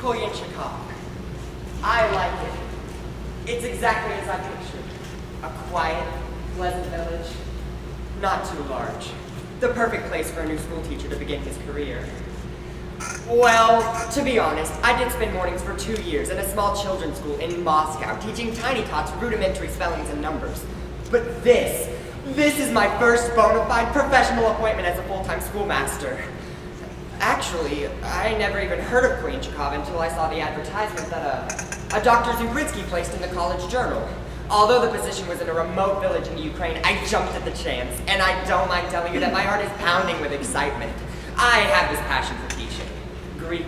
Chicago. I like it. It's exactly as I pictured. A quiet, pleasant village. Not too large. The perfect place for a new school teacher to begin his career. Well, to be honest, I did spend mornings for 2 years in a small children's school in Moscow, teaching tiny tots rudimentary spellings and numbers. But this is my first bona fide professional appointment as a full-time schoolmaster. Actually, I never even heard of Koyenchikov until I saw the advertisement that a Dr. Zubritsky placed in the college journal. Although the position was in a remote village in Ukraine, I jumped at the chance, and I don't mind telling you that my heart is pounding with excitement. I have this passion for teaching. Greek,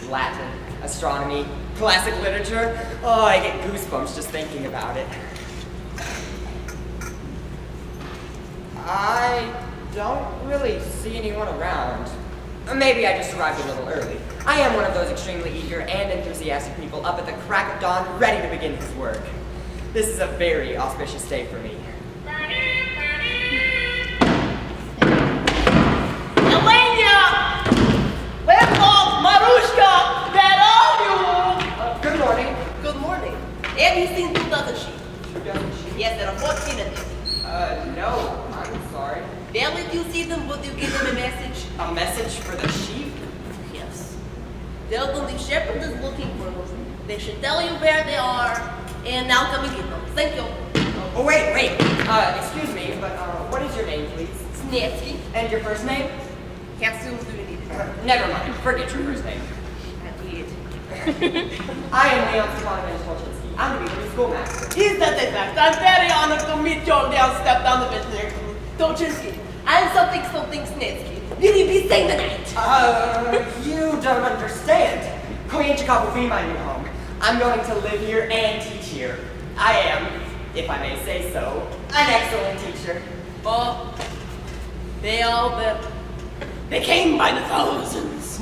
Latin, astronomy, classic literature. Oh, I get goosebumps just thinking about it. I don't really see anyone around. Maybe I just arrived a little early. I am one of those extremely eager and enthusiastic people up at the crack of dawn, ready to begin his work. This is a very auspicious day for me. Elena! Welcome, Marushka! Where are you? Good morning. Good morning. Have you seen two dozen sheep? 2 dozen sheep? Yes, there are 14 of them. No, I'm sorry. Well, if you see them, would you give them a message? A message for the sheep? Yes. Tell them the shepherd is looking for them. They should tell you where they are, and now come and get them. Thank you. Oh, wait. Excuse me, but what is your name, please? Snetsky. And your first name? How soon do you need it? Never mind. Forget your first name. I did. I am Leon Stepanovich Tolchinsky. I'm to be the new schoolmaster. Is that a fact? I'm very honored to meet your down-step down the veterinary. Tolchinsky. I'm something Snetsky. Will you be staying the night? You don't understand. Koyenchikov will be my new home. I'm going to live here and teach here. I am, if I may say so, an excellent teacher. Oh, they all they came by the thousands.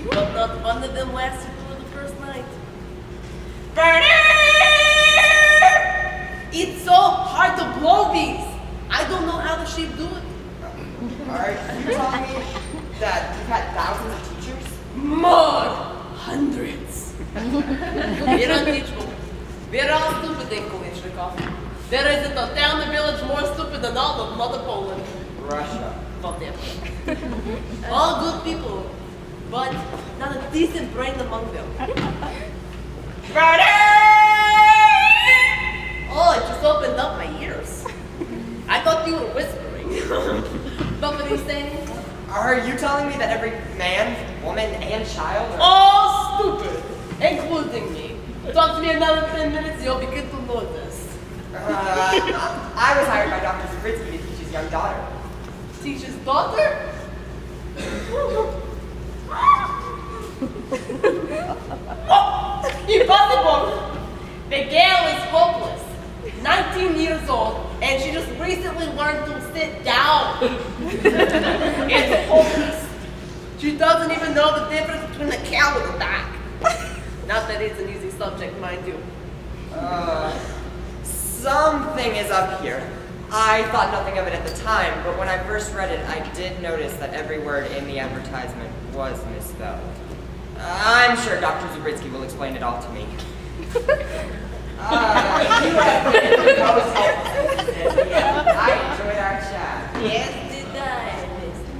But not one of them lasted through the first night. It's so hard to blow these. I don't know how the sheep do it. Are you telling me that you've had thousands of teachers? More! Hundreds. They're unteachable. We're all stupid in Koyenchikov. There isn't a town or village more stupid than all of Mother Poland. Russia. Whatever. All good people, but not a decent brain among them. Oh, it just opened up my ears. I thought you were whispering. Nobody saying? Are you telling me that every man, woman, and child are... All stupid, including me. Talk to me another 10 minutes, you'll begin to notice. I was hired by Dr. Zubritsky to teach his young daughter. Teach his daughter? Oh, impossible! The girl is hopeless. 19 years old, and she just recently learned to sit down. It's hopeless. She doesn't even know the difference between a cow and a duck. Not that it's an easy subject, mind you. Something is up here. I thought nothing of it at the time, but when I first read it, I did notice that every word in the advertisement was misspelled. I'm sure Dr. Zubritsky will explain it all to me. You have been most helpful. I enjoyed our chat. Yes, did I, Mr.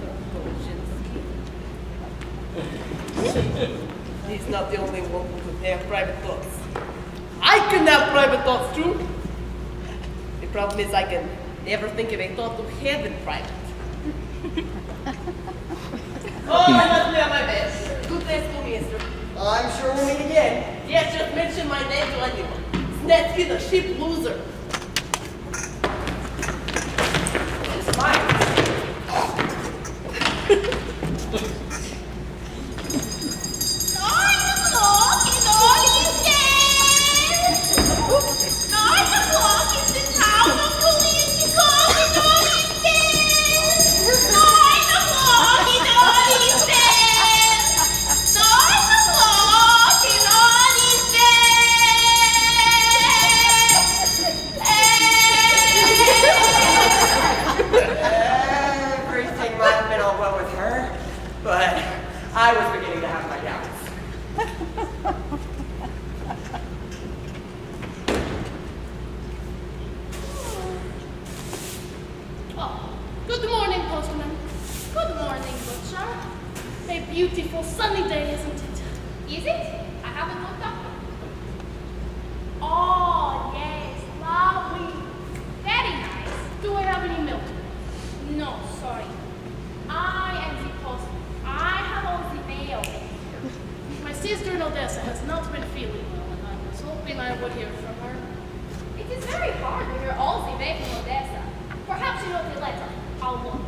Tolchinsky? He's not the only one who could have private thoughts. I can have private thoughts too. The problem is I can never think of a thought to have in private. Oh, I must be on my best. Good day, schoolmaster. I'm sure we'll meet again. Yes, just mention my name to anyone. Snetsky, the sheep loser. It's mine. sure. A beautiful sunny day, isn't it? Is it? I haven't looked up. Oh, yes, lovely. Very nice. Do I have any milk? No, sorry. I am the post. I have all the mail. My sister in Odessa has not been feeling well, and I was hoping I would hear from her. It is very hard to hear all the way from Odessa. Perhaps you wrote the letter. I'll look.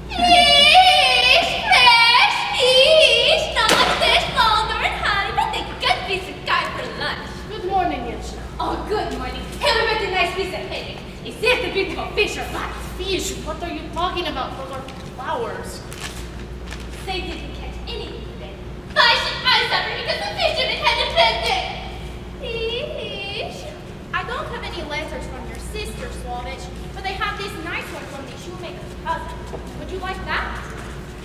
Fish, fresh fish, not fish, flounder, and honey, but a good piece of guy for lunch. Good morning, Yetchna. Oh, good morning. Have a very nice piece of cake. Is that a bit of a fish or what? Fish, what are you talking about? Those are flowers. They didn't catch anything today. I suffer because the fisherman had a bad day. Fish. I don't have any letters from your sister, Slavich, but I have this nice one from the shoemaker's cousin. Would you like that?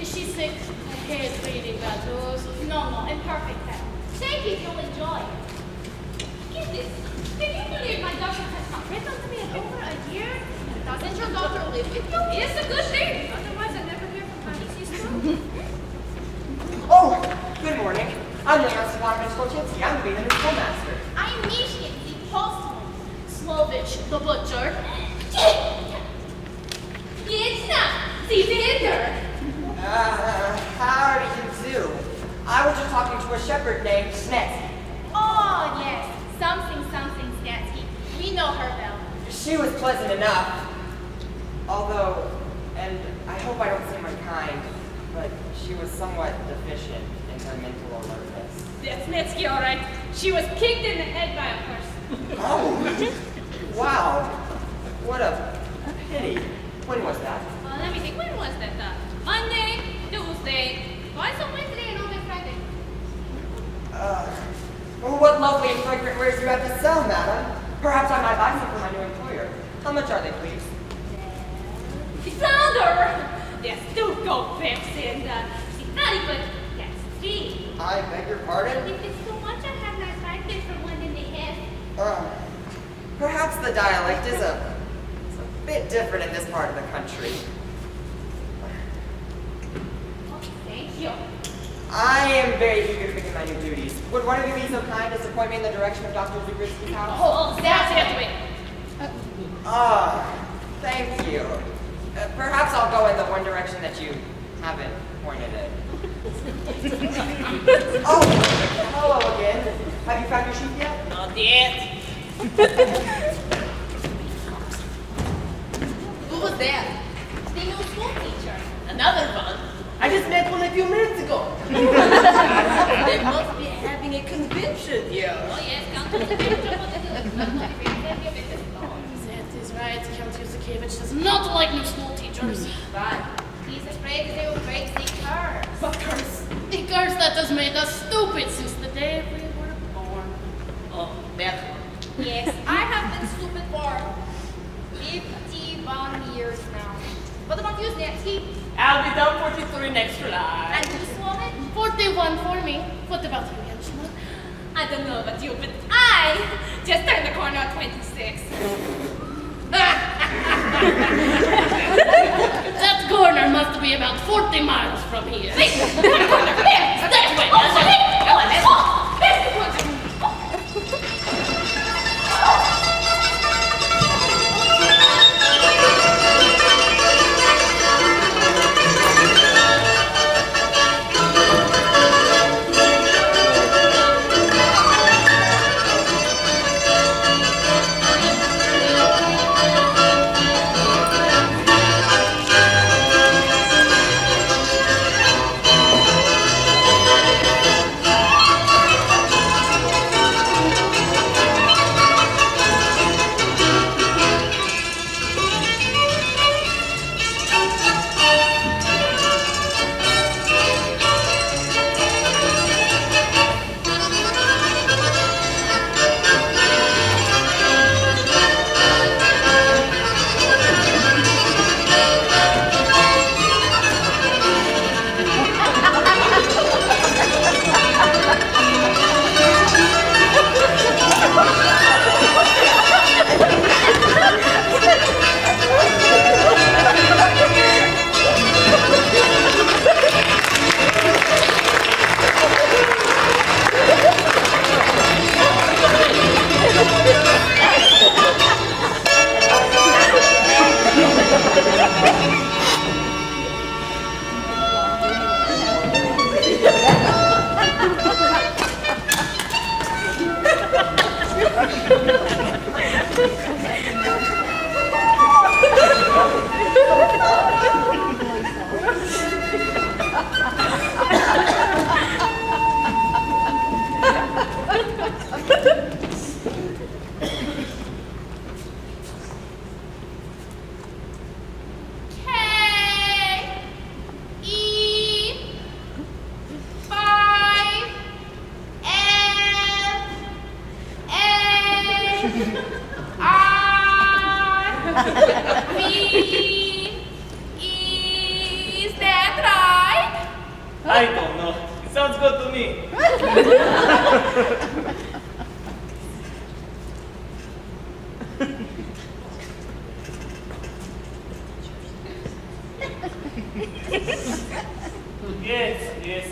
Is she sick? I hate reading bad news. No, in perfect health. Take it, you'll enjoy it. Get this. Can you believe my doctor has not written to me in over a year? Doesn't your daughter live with you? It's a good thing. Otherwise, I never hear from my sister. Oh, good morning. I'm Leon Stavanovich Kolchinsky. I'm the new schoolmaster. I'm Mishkin, the postman. Slovich, the butcher. It's not the vendor. How do you do? I was just talking to a shepherd named Snetsky. Oh, yes. Something Snatsky. We know her well. She was pleasant enough. Although, and I hope I don't seem unkind, but she was somewhat deficient in her mental alertness. That's Snatsky, all right. She was kicked in the head by a person. Oh, wow. What a pity. When was that? Let me think. When was that? Monday, Tuesday, twice on Wednesday, and on Friday. What lovely and fragrant wares you have to sell, madam. Perhaps I might buy some for my new employer. How much are they, please? The flounder! There's two goldfish and the very good. That's three. I beg your pardon? If it's too much, I have my 5 days for 1.5. Perhaps the dialect is a bit different in this part of the country. Oh, thank you. I am very eager to begin my new duties. Would one of you be so kind as to point me in the direction of Dr. Zagrisky's house? Oh, that's it. Thank you. Perhaps I'll go in the one direction that you haven't pointed in. Oh, hello again. Have you found your sheep yet? Not yet. Who was that? The new school teacher. Another one? I just met one a few minutes ago. They must be having a convention here. Oh, yes, Count Yuzakevich. That is right. Count Yuzakevich does not like new school teachers. But he's afraid they will break the curse. What curse? The curse that has made us stupid since the day we were born. Oh, that one. Yes, I have been stupid for 51 years now. What about you, Snatsky? I'll be done 43 next July. And you, Sloven? 41 for me. What about you, Yetchna? I don't know about you, but I just turned the corner at 26. That corner must be about 40 miles from here. That corner, there! That way, Oh, that's it. come on, let's go! There's the corner! Is that right? I don't know. It sounds good to me. Yes.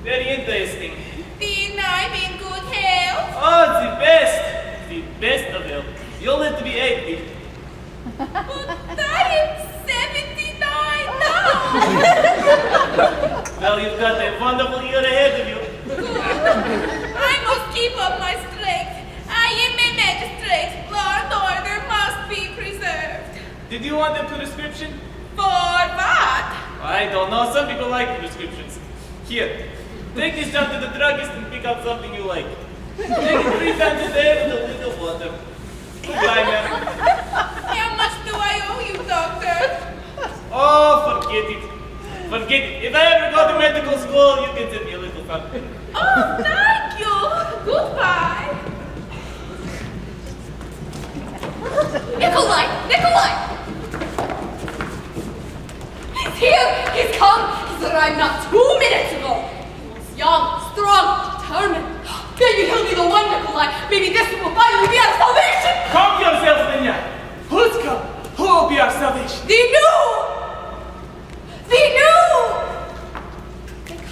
Very interesting. Then I'm in good health. Oh, the best. The best of health. You'll live to be 80. But I am 79 now. Well, you've got a wonderful year ahead of you. I must keep up my strength. I am a magistrate. Law and order must be preserved. Did you want a prescription? For what? I don't know. Some people like prescriptions. Here, take this down to the druggist and pick out something you like. Take it 3 times a day with a little water. Goodbye, ma'am. How much do I owe you, doctor? Oh, forget it. Forget it. If I ever go to medical school, you can send me a little something. Oh, thank you. Goodbye. Nikolai! He's here! He's come! He's arrived not 2 minutes ago! He looks young, strong, determined. Maybe he'll be the one, Nikolai. Maybe this will finally be our salvation! Calm yourself, Linya. Who's come? Who will be our salvation? They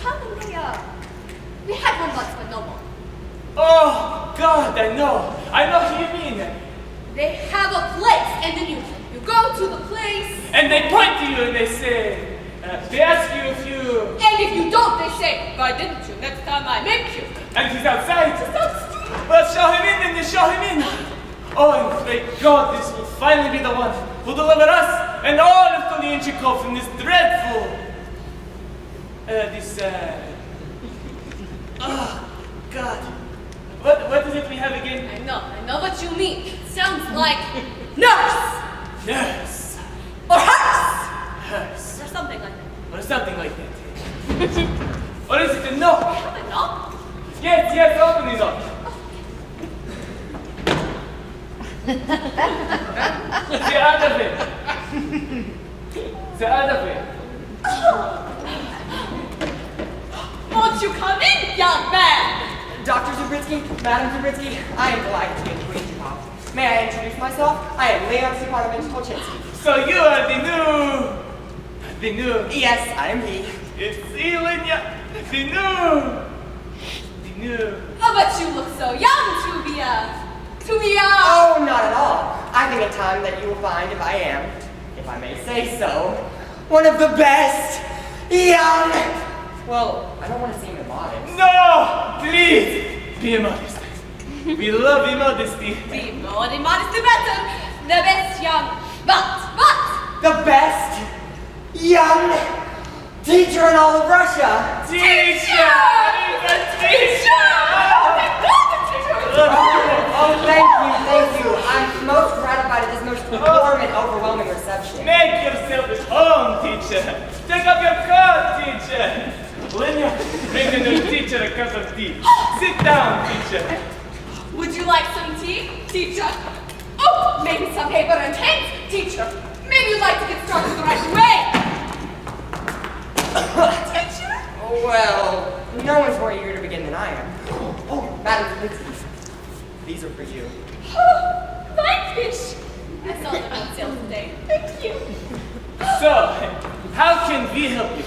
come and we had one once, but no more. Oh, God, I know who you mean. They have a place, and then you go to the place. And they point to you and they say, they ask you if you... And if you don't, they say, why didn't you? Next time I make you. And he's outside. Well, show him in and you show him in. Oh, and thank God this will finally be the one who deliver us and all of Tonienchikov from this dreadful... Oh, God. What is it we have again? I know what you mean. It sounds like nurse Nurse. or hearse Nurse. or something like that. Or something like that. Or is it a knock? Have a knock? Yes, open it up. The other way. The other way. Won't you come in, young man? Dr. Zabritsky, Madam Zabritsky, I am delighted to be acquainted with you. May I introduce myself? I am Leon Stepanovich Tolchinsky. So you are the new... Yes, I am he. It's Ilya. The new... Oh, but you look so young to be Oh, not at all. I think in time that you will find if I am, if I may say so, one of the best young... Well, I don't want to seem immodest. No! Please! Be modest. We love immodesty. Be more immodest, the better. The best young, but The best young teacher in all of Russia. Teacher! The teacher! Oh, thank you. I'm most gratified at this most warm and overwhelming reception. Make yourself at home, teacher. Take up your coat, teacher. Linya, bring the new teacher a cup of tea. Sit down, teacher. Would you like some tea, teacher? Oh, maybe some paper and ink, teacher. Maybe you'd like to get started the right way. Teacher? Well, no one's more eager to begin than I am. Oh, Madam Zabritsky, these are for you. Oh, fish. I saw them on sale today. Thank you. So, how can we help you?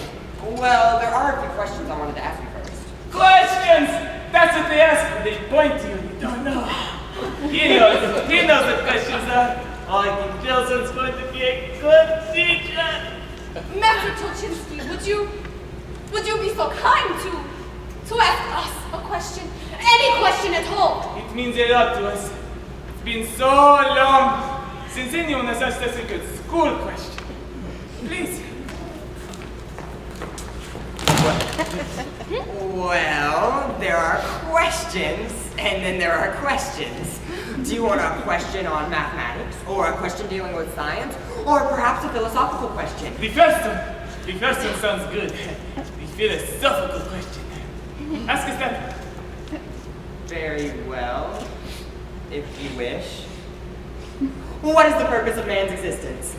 Well, there are a few questions I wanted to ask you first. Questions! That's what they ask when they point to you and you don't know. He knows what questions are. Oh, I can tell someone's going to be a good teacher. Master Tolchinsky, would you be so kind to ask us a question? Any question at all? It means a lot to us. It's been so long since anyone has asked us a good school question. Please. Well, there are questions, and then there are questions. Do you want a question on mathematics, or a question dealing with science, or perhaps a philosophical question? The first one sounds good. The philosophical question. Ask us that. Very well, if you wish. What is the purpose of man's existence?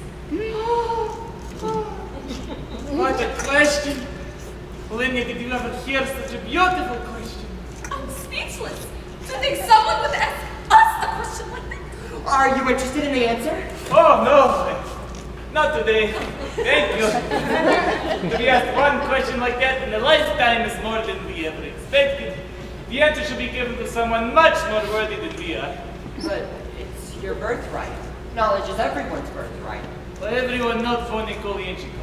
What a question! Linya, did you ever hear such a beautiful question? I'm speechless. To think someone would ask us a question like that. Are you interested in the answer? Oh, no. Not today. Thank you. To be asked one question like that in a lifetime is more than we ever expected. The answer should be given to someone much more worthy than we are. But it's your birthright. Knowledge is everyone's birthright. Well, everyone knows for Nikolienchikov.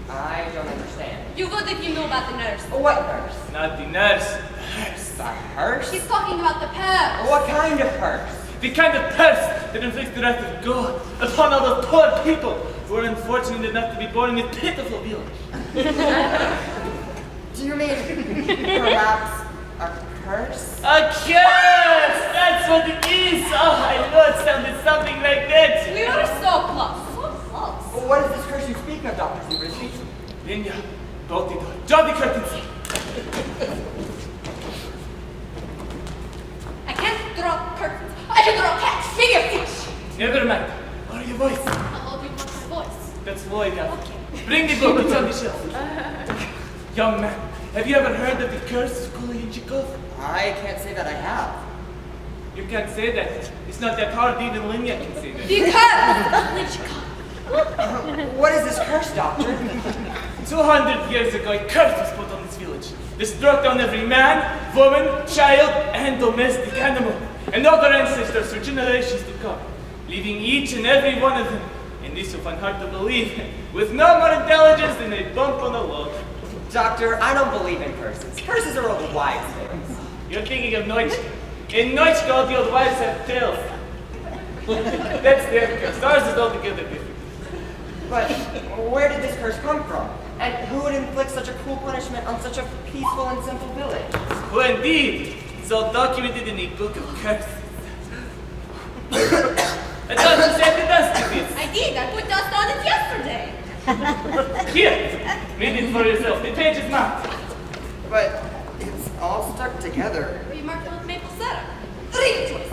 I don't understand. You would if you knew about the nurse. What nurse? Not the nurse. The hearse. The hearse? She's talking about the purse. What kind of hearse? The kind of curse that inflicts the wrath of God upon all the poor people who are unfortunate enough to be born in this pitiful village. Do you mean perhaps a curse? A curse! That's what it is! Oh, I know it sounded something like that. We were so close. So close. What is this curse you speak of, Dr. Zubritsky? Linya, bolt the door. Draw the curtains. I can't draw curtains. I can draw cats, finger fish. Never mind. Lower your voice. How do you want my voice? That's all I got. Bring the book. It's on the shelf. Young man, have you ever heard of the curse of Kulichikov? I can't say that I have. You can't say that. It's not that hard. Even Linya can say that. What is this curse, Doctor? 200 years ago, a curse was put on this village. They struck down every man, woman, child, and domestic animal, and all their ancestors for generations to come, leaving each and every one of them, and this is hard to believe, with no more intelligence than a bump on a log. Doctor, I don't believe in curses. Curses are old wives' tales. You're thinking of Neuchka. In Neuchka, all the old wives have tails. That's their curse. Ours is altogether different. But where did this curse come from? And who would inflict such a cruel punishment on such a peaceful and simple village? Well, indeed, it's all documented in a book of curses. A dozen said the dust to this. I did. I put dust on it yesterday. Here, read it for yourself. The page is marked. But it's all stuck together. We marked it with maple syrup. Read it to us.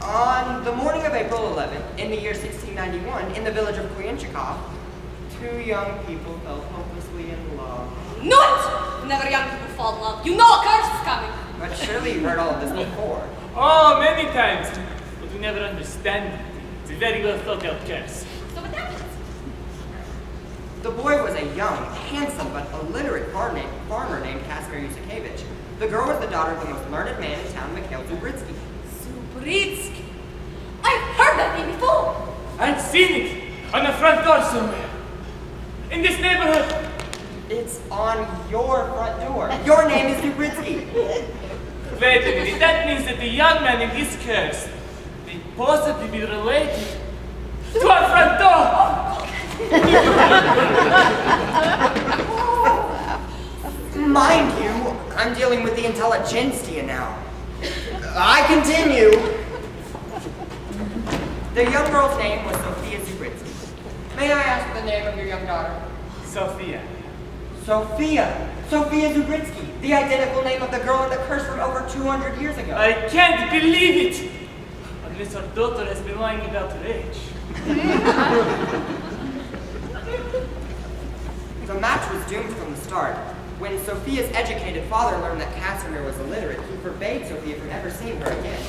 On the morning of April 11th, in the year 1691, in the village of Kuyanchikov, two young people fell hopelessly in love. Not! Never young people fall in love. You know a curse is coming. But surely you've heard all of this before. Oh, many times. But we never understand it. It's a very well thought out curse. So what happens? The boy was a young, handsome, but illiterate farmer named Casimir Yusukevich. The girl was the daughter of the most learned man in town, Mikhail Zubritsky. Zubritsky. I've heard that name before. I've seen it on the front door somewhere. In this neighborhood. It's on your front door. Your name is Zubritsky. Wait a minute. That means that the young man in this curse may possibly be related to our front door. Mind you, I'm dealing with the intelligentsia now. I continue. The young girl's name was Sophia Zubritsky. May I ask the name of your young daughter? Sophia. Sophia Zubritsky, the identical name of the girl in the curse from over 200 years ago. I can't believe it. Unless our daughter has been lying about her age. The match was doomed from the start. When Sophia's educated father learned that Casimir was illiterate, he forbade Sophia from ever seeing her again.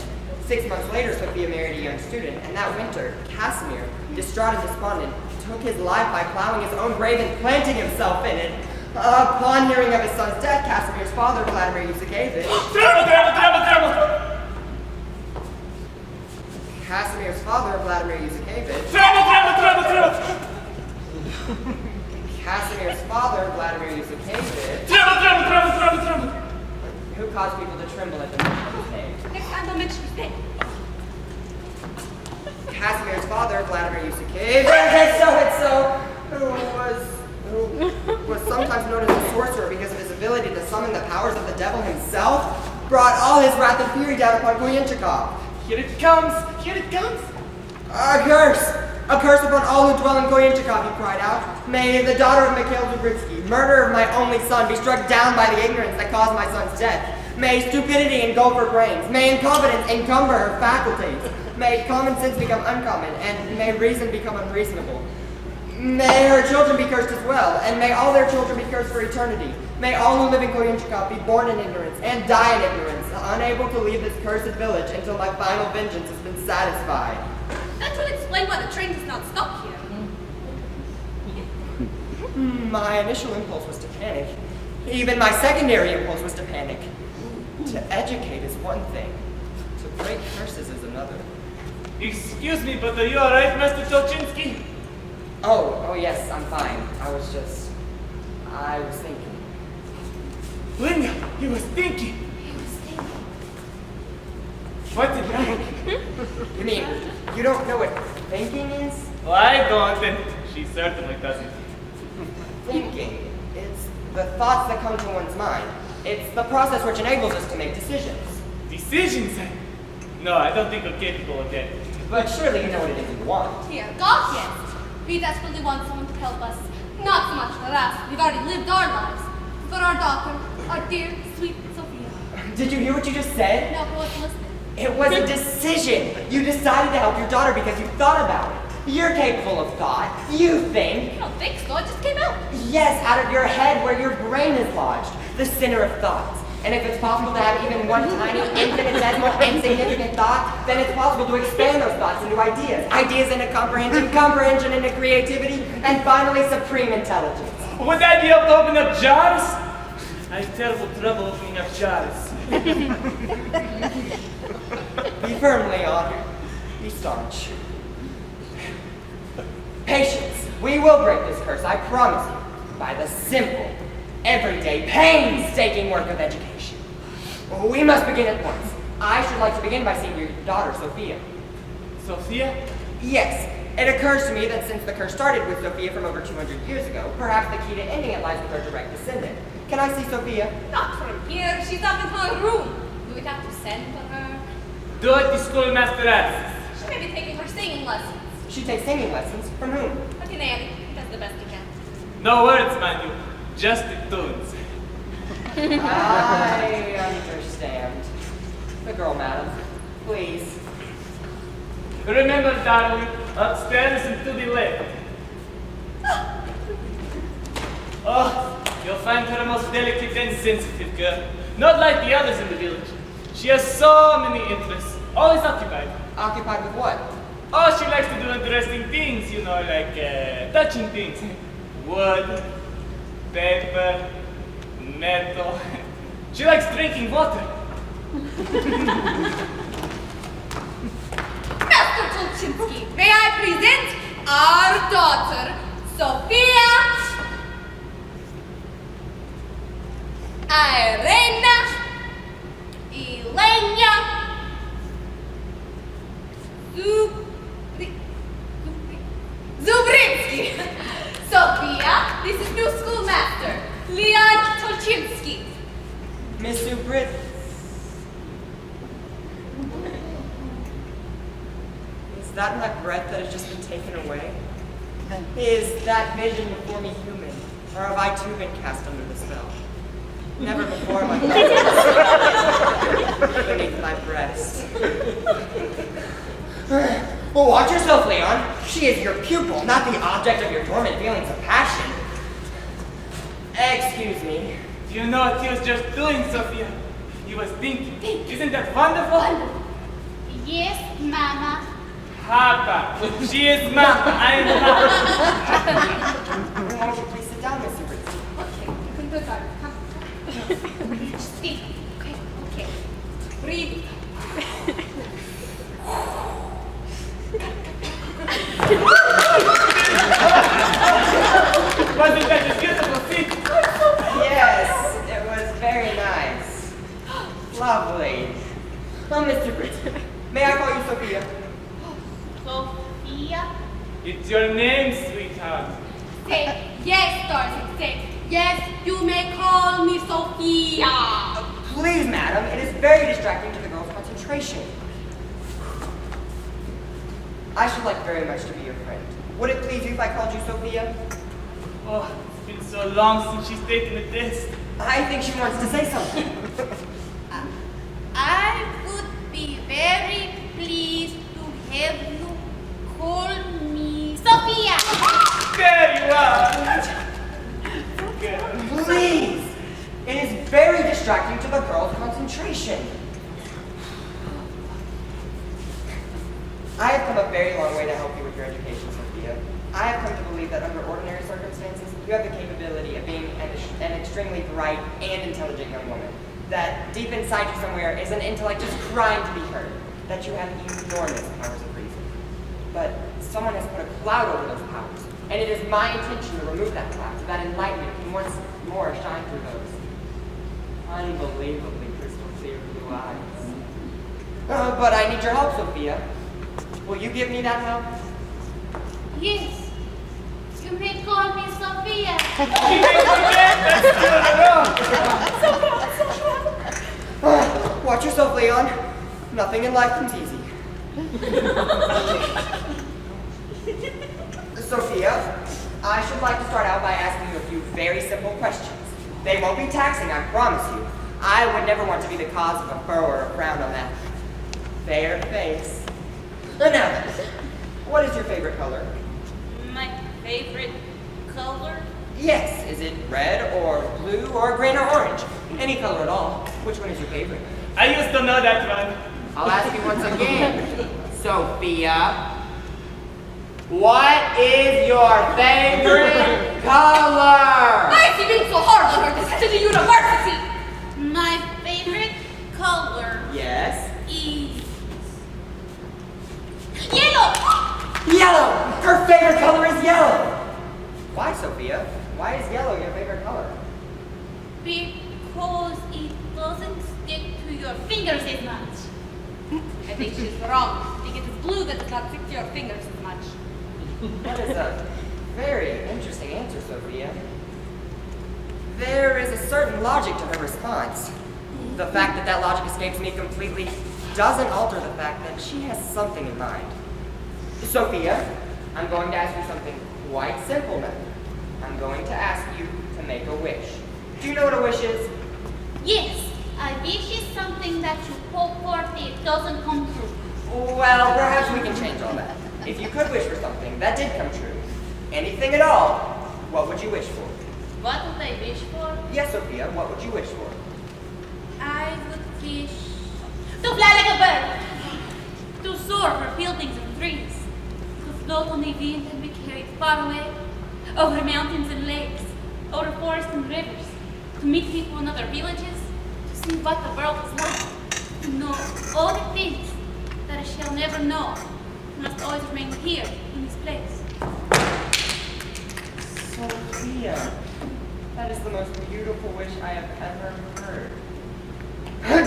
6 months later, Sophia married a young student, and that winter, Casimir, distraught and despondent, took his life by plowing his own grave and planting himself in it. Upon hearing of his son's death, Casimir's father, Vladimir Yusukevich... Terrible! Casimir's father, Vladimir Yusukevich... Terrible! Casimir's father, Vladimir Yusukevich... Terrible! Who caused people to tremble at the mention of his name? Next time don't mention his name. Casimir's father, Vladimir Yusukevich... who was sometimes known as a sorcerer because of his ability to summon the powers of the devil himself, brought all his wrath and fury down upon Kuyanchikov. Here it comes! A curse upon all who dwell in Kuyanchikov, he cried out. May the daughter of Mikhail Zubritsky, murderer of my only son, be struck down by the ignorance that caused my son's death. May stupidity engulf her brains. May incompetence encumber her faculties. May common sense become uncommon, and may reason become unreasonable. May her children be cursed as well, and may all their children be cursed for eternity. May all who live in Koyunchika be born in ignorance and die in ignorance, unable to leave this cursed village until my final vengeance has been satisfied. That will explain why the train does not stop here. My initial impulse was to panic. Even my secondary impulse was to panic. To educate is one thing. To break curses is another. Excuse me, but are you alright, Master Tolchinsky? Oh yes, I'm fine. I was thinking. Linda, he was thinking. What did I? You mean, you don't know what thinking is? Well, I don't, and she certainly doesn't. Thinking is the thoughts that come to one's mind. It's the process which enables us to make decisions. Decisions? No, I don't think I'm capable of that. But surely you know what it is you want. Dear God, yes. We desperately want someone to help us. Not so much for us. We've already lived our lives. For our daughter, our dear, sweet Sophia. Did you hear what you just said? No, I wasn't listening. It was a decision. You decided to help your daughter because you thought about it. You're capable of thought. You think. I don't think so. It just came out. Yes, out of your head where your brain is lodged. The center of thoughts. And if it's possible to have even one tiny, infinitesimal, insignificant thought, then it's possible to expand those thoughts into ideas. Ideas into comprehension, comprehension into creativity, and finally supreme intelligence. Would I be able to open up jars? I have terrible trouble opening up jars. Be firm, Leon. Be staunch. Patience. We will break this curse, I promise you, by the simple, everyday, painstaking work of education. We must begin at once. I should like to begin by seeing your daughter, Sophia. Sophia? Yes, it occurs to me that since the curse started with Sophia from over 200 years ago, perhaps the key to ending it lies with her direct descendant. Can I see Sophia? Not from here. She's up in her room. Do we have to send for her? Do it, the schoolmaster asks. She may be taking her singing lessons. She takes singing lessons. From whom? But in Annie, does the best he can. No words, mind you. Just the tunes. I understand. The girl, madam. Please. Remember, darling, upstairs and to the left. Oh, you'll find her a most delicate and sensitive girl. Not like the others in the village. She has so many interests, always occupied. Occupied with what? Oh, she likes to do interesting things, you know, like touching things. Wood, paper, metal. She likes drinking water. Master Tulchinsky, may I present our daughter, Sophia Irena Ilenia Zubrinsky. Sophia, this is new schoolmaster, Leon Tulchinsky. Miss Subrit. Is that my breath that has just been taken away? Is that vision before me human? Or have I too been cast under the spell? Never before my beneath my breast. Well, watch yourself, Leon. She is your pupil, not the object of your dormant feelings of passion. Excuse me. Do you know what he was just doing, Sophia? He was thinking. Isn't that wonderful? Yes, Mama. Papa. She is Mama. I am Papa. Why don't you please sit down, Miss Subrit? Okay, you can do that. Come. Speak. Okay, okay. Breathe. Wasn't that a beautiful thing? Yes, it was very nice. Lovely. Oh, Mr. Britt, may I call you Sophia? Sophia. It's your name, sweetheart. Say yes, darling. Say yes. You may call me Sophia. Please, madam, it is very distracting to the girl's concentration. I should like very much to be your friend. Would it please you if I called you Sophia? Oh, it's been so long since she's taken a test. I think she wants to say something. I would be very pleased to have you called me Sophia? There you are. Good. Please! It is very distracting to the girl's concentration. I have come a very long way to help you with your education, Sophia. I have come to believe that under ordinary circumstances, you have the capability of being an extremely bright and intelligent young woman. That deep inside you somewhere is an intellect just crying to be heard. That you have enormous powers of reason. But someone has put a cloud over those powers. And it is my intention to remove that cloud so that enlightenment can once more shine through those unbelievably crystal clear blue eyes. But I need your help, Sophia. Will you give me that help? Yes. You may call me Sophia. Watch yourself, Leon. Nothing in life comes easy. Sophia, I should like to start out by asking you a few very simple questions. They won't be taxing, I promise you. I would never want to be the cause of a furrow or a frown on that fair face. Now then, what is your favorite color? My favorite color? Yes, is it red or blue or green or orange? Any color at all. Which one is your favorite? I used to know that one. I'll ask you once again. Sophia, what is your favorite color? Why is he being so hard on her? This is a university. My favorite color Yes. is yellow. Yellow! Her favorite color is yellow! Why, Sophia? Why is yellow your favorite color? Because it doesn't stick to your fingers as much. I think she's wrong. I think it is blue that does not stick to your fingers as much. That is a very interesting answer, Sophia. There is a certain logic to her response. The fact that that logic escapes me completely doesn't alter the fact that she has something in mind. Sophia, I'm going to ask you something quite simple now. I'm going to ask you to make a wish. Do you know what a wish is? Yes, a wish is something that you hope for and it doesn't come true. Well, perhaps we can change all that. If you could wish for something that did come true, anything at all, what would you wish for? What would I wish for? Yes, Sophia, what would you wish for? I would wish to fly like a bird, to soar over buildings and trees, to float on the wind and be carried far away, over mountains and lakes, over forests and rivers, to meet people in other villages, to see what the world is like, to know all the things that I shall never know, must always remain here in this place. Sophia, that is the most beautiful wish I have ever heard.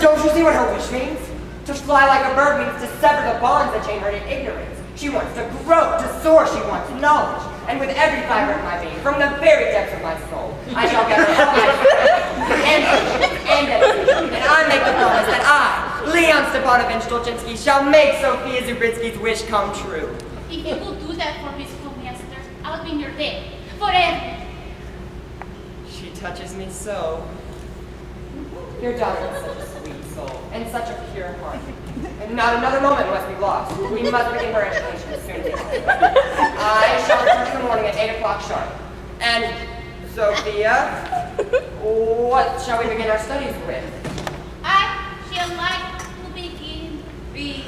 Don't you see what her wish means? To fly like a bird means to sever the bonds that chain her to ignorance. She wants to grow, to soar, she wants knowledge. And with every fiber of my being, from the very depths of my soul, I shall gather all my and dedication. And I make the promise that I, Leon Stepanovich Dolchinsky, shall make Sophia Zubritsky's wish come true. If you will do that for me, schoolmaster, I'll be in your debt forever. She touches me so. Your daughter is such a sweet soul, and such a pure heart. And not another moment must be lost. We must begin her education as soon as possible. I shall return in the morning at 8 o'clock sharp. And, Sophia, what shall we begin our studies with? I shall like to begin with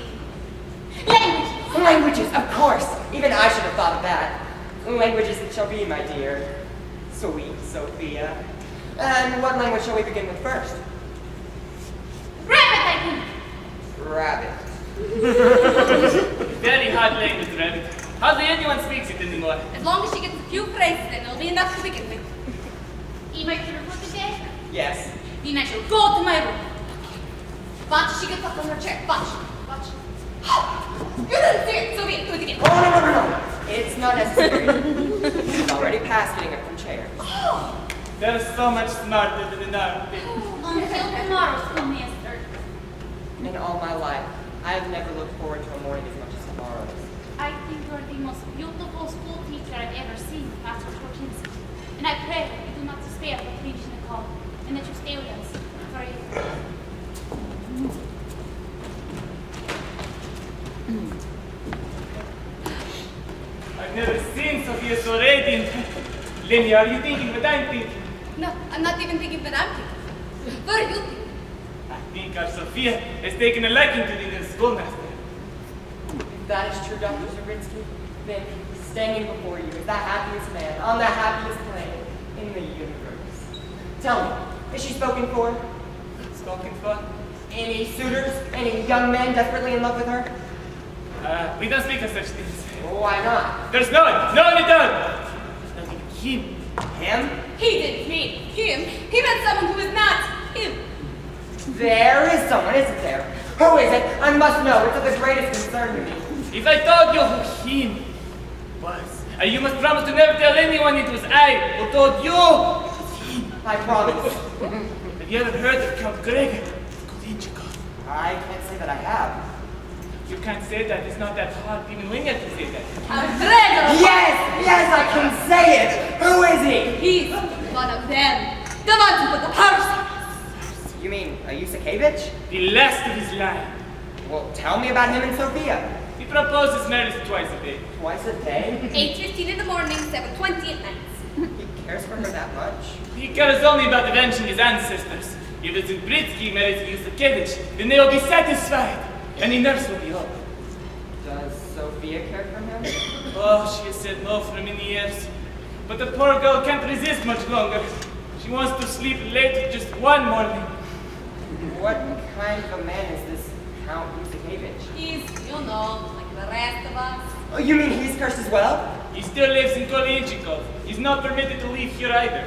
language. Languages, of course. Even I should have thought of that. Languages it shall be, my dear. Sweet Sophia. And what language shall we begin with first? Rabbit, I think. Rabbit. Very hard language, rabbit. Hardly anyone speaks it anymore. As long as she gets a few phrases, then it'll be enough to begin with. Eat my dinner for today? Yes. Then I shall go to my room. Watch, she gets up on her chair. Watch, watch. You didn't see it, so wait, do it again. Oh, no. It's not necessary. She's already past getting up from chairs. They're so much smarter than an armpit. Until tomorrow, schoolmaster. In all my life, I have never looked forward to a morning as much as tomorrow's. I think you're the most beautiful school teacher I've ever seen, Master Torchinsky. And I pray that you do not despair of finishing the call, and that you stay with us forever. I've never seen Sophia so radiant. Lenny, are you thinking what I'm thinking? No, I'm not even thinking that I'm thinking. What are you thinking? I think our Sophia has taken a liking to the new schoolmaster. If that is true, Dr. Zabritsky, then standing before you is the happiest man on the happiest planet in the universe. Tell me, is she spoken for? Spoken for? Any suitors? Any young men desperately in love with her? We don't speak of such things. Why not? There's no one at all. Not even him. Him? He didn't mean him. He meant someone who is not him. There is someone, isn't there? Who is it? I must know. It's of the greatest concern to me. If I told you who him was, you must promise to never tell anyone it was I who told you it was him. I promise. Have you ever heard of Count Gregor? I can't say that I have. You can't say that. It's not that hard. Even when you have to say that. Alfredo! Yes, I can say it. Who is he? He's one of them. The ones who put the parcels. You mean Yusakevich? The last of his line. Well, tell me about him and Sophia. He proposes marriage twice a day. Twice a day? 8:15 in the morning, 7:20 at night. He cares for her that much? He cares only about avenging his ancestors. If it's Britsky marries Yusakevich, then they will be satisfied. And the nurse will be up. Does Sophia care for him? Oh, she has said no for many years. But the poor girl can't resist much longer. She wants to sleep late just one morning. What kind of a man is this Count Yusakevich? He's, like the rest of us. Oh, you mean he's cursed as well? He still lives in Kolinchikov. He's not permitted to leave here either.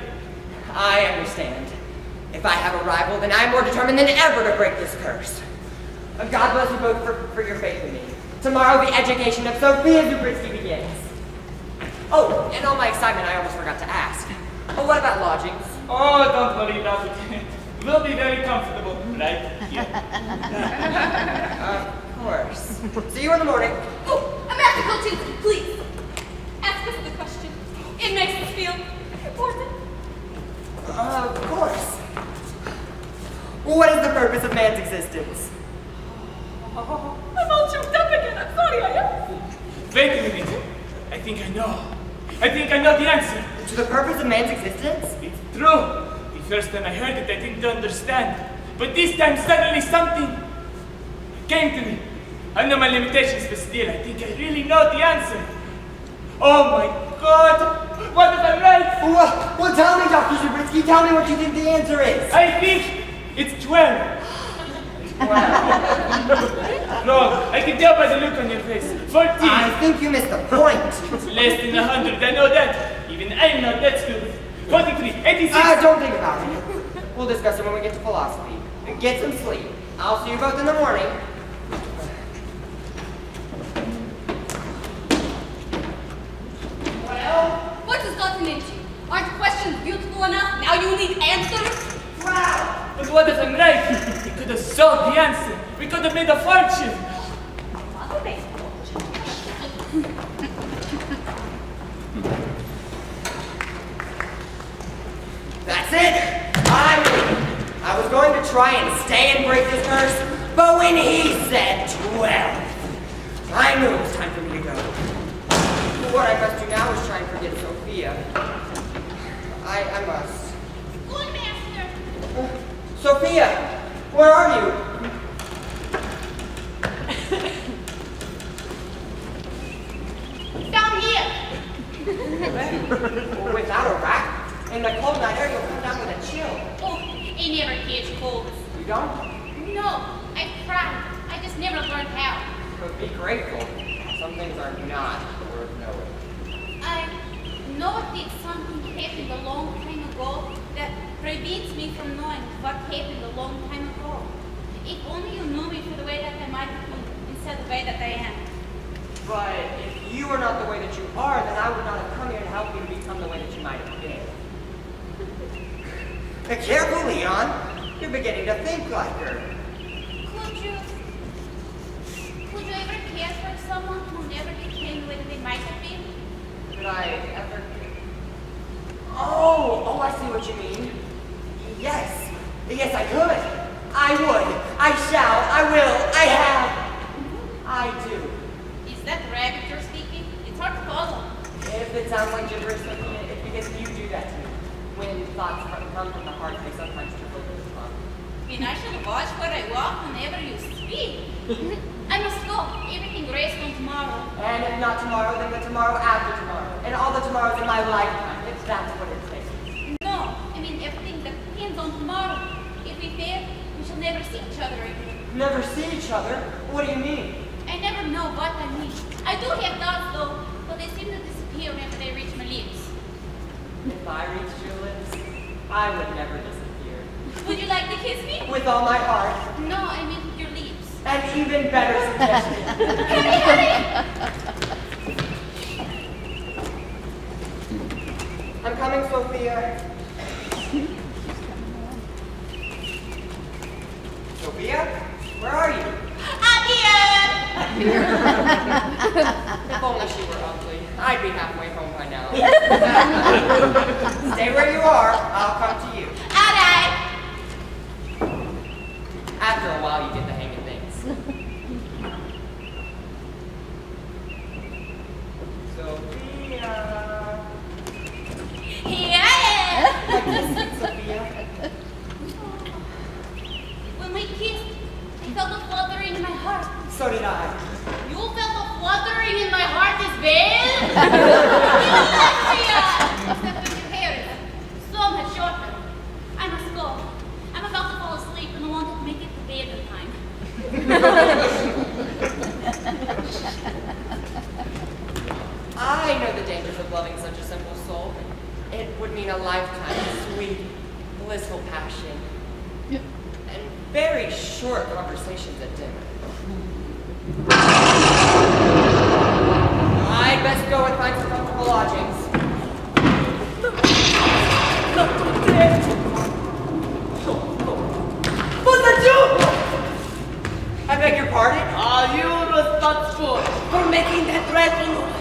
I understand. If I have a rival, then I'm more determined than ever to break this curse. God bless you both for your faith in me. Tomorrow the education of Sophia Zubritsky begins. Oh, in all my excitement, I almost forgot to ask. Oh, what about lodgings? Oh, don't worry about it. We'll be very comfortable right here. Of course. See you in the morning. Oh, a magical tinsel, please. Ask us the question. It makes us feel important. Of course. What is the purpose of man's existence? I'm all choked up again. I'm sorry, I am. Wait a minute. I think I know. I think I know the answer. To the purpose of man's existence? It's true. The first time I heard it, I didn't understand. But this time, suddenly something came to me. I know my limitations, but still, I think I really know the answer. Oh my God! What if I'm right? Well, tell me, Dr. Zubritsky, tell me what you think the answer is. I think it's 12. Wrong. I can tell by the look on your face. 14. I think you missed the point. It's less than 100. I know that. Even I'm not that stupid. 43. 86. Don't think about it. We'll discuss it when we get to philosophy. Get some sleep. I'll see you both in the morning. Well? What has gotten into you? Aren't questions beautiful enough? Now you need answers? Wow! But what if I'm right? We could have solved the answer. We could have made a fortune. That's it! I'm leaving. I was going to try and stay and break this curse, but when he said 12, I knew it was time for me to go. What I must do now is try and forget Sophia. I must. Good master. Sophia, where are you? Down here. Without a rack? In the cold night air, you'll come down with a chill. Oh, I never catch colds. You don't? No, I tried. I just never learned how. But be grateful. Some things are not worth knowing. I know that something happened a long time ago that prevents me from knowing what happened a long time ago. If only you knew me for the way that I might be instead of the way that I am. But if you are not the way that you are, then I would not have come here to help you to become the way that you might have been. Careful, Leon. You're beginning to think like her. Could you ever care for someone who never became the way that they might have been? Could I ever... Oh, I see what you mean. Yes, I could. I would. I shall. I will. I have. I do. Is that rabbit you're speaking? It's hard to follow. sounds like gibberish, Sophia, it's because you do that to me. When thoughts come from the heart, they sometimes trickle to the tongue. And I shall watch where I walk whenever you speak. I must go. Everything rests on tomorrow. And if not tomorrow, then the tomorrow after tomorrow. And all the tomorrows in my lifetime, if that's what it takes. No, I mean everything depends on tomorrow. If we fail, we shall never see each other again. Never see each other? What do you mean? I never know what I mean. I do have thoughts though, but they seem to disappear whenever they reach my lips. If I reached your lips, I would never disappear. Would you like to kiss me? With all my heart. No, I mean your lips. An even better suggestion. Hurry, hurry! I'm coming, Sophia. Sophia? Where are you? I'm here! If only she were ugly, I'd be halfway home by now. Stay where you are, I'll come to you. Alright. After a while, you get the hang of things. Sophia. Here I Like this, Sophia. am! When we kissed, I felt a fluttering in my heart. So did I. You felt a fluttering in my heart as well? Except for your hair is so much shorter. I must go. I'm about to fall asleep and I want to make it to bed in time. I know the dangers of loving such a simple soul. It would mean a lifetime of sweet, blissful passion. And very short conversations at dinner. I'd best go and find some comfortable lodgings. What's that you? I beg your pardon? Are you responsible for making that dreadful noise?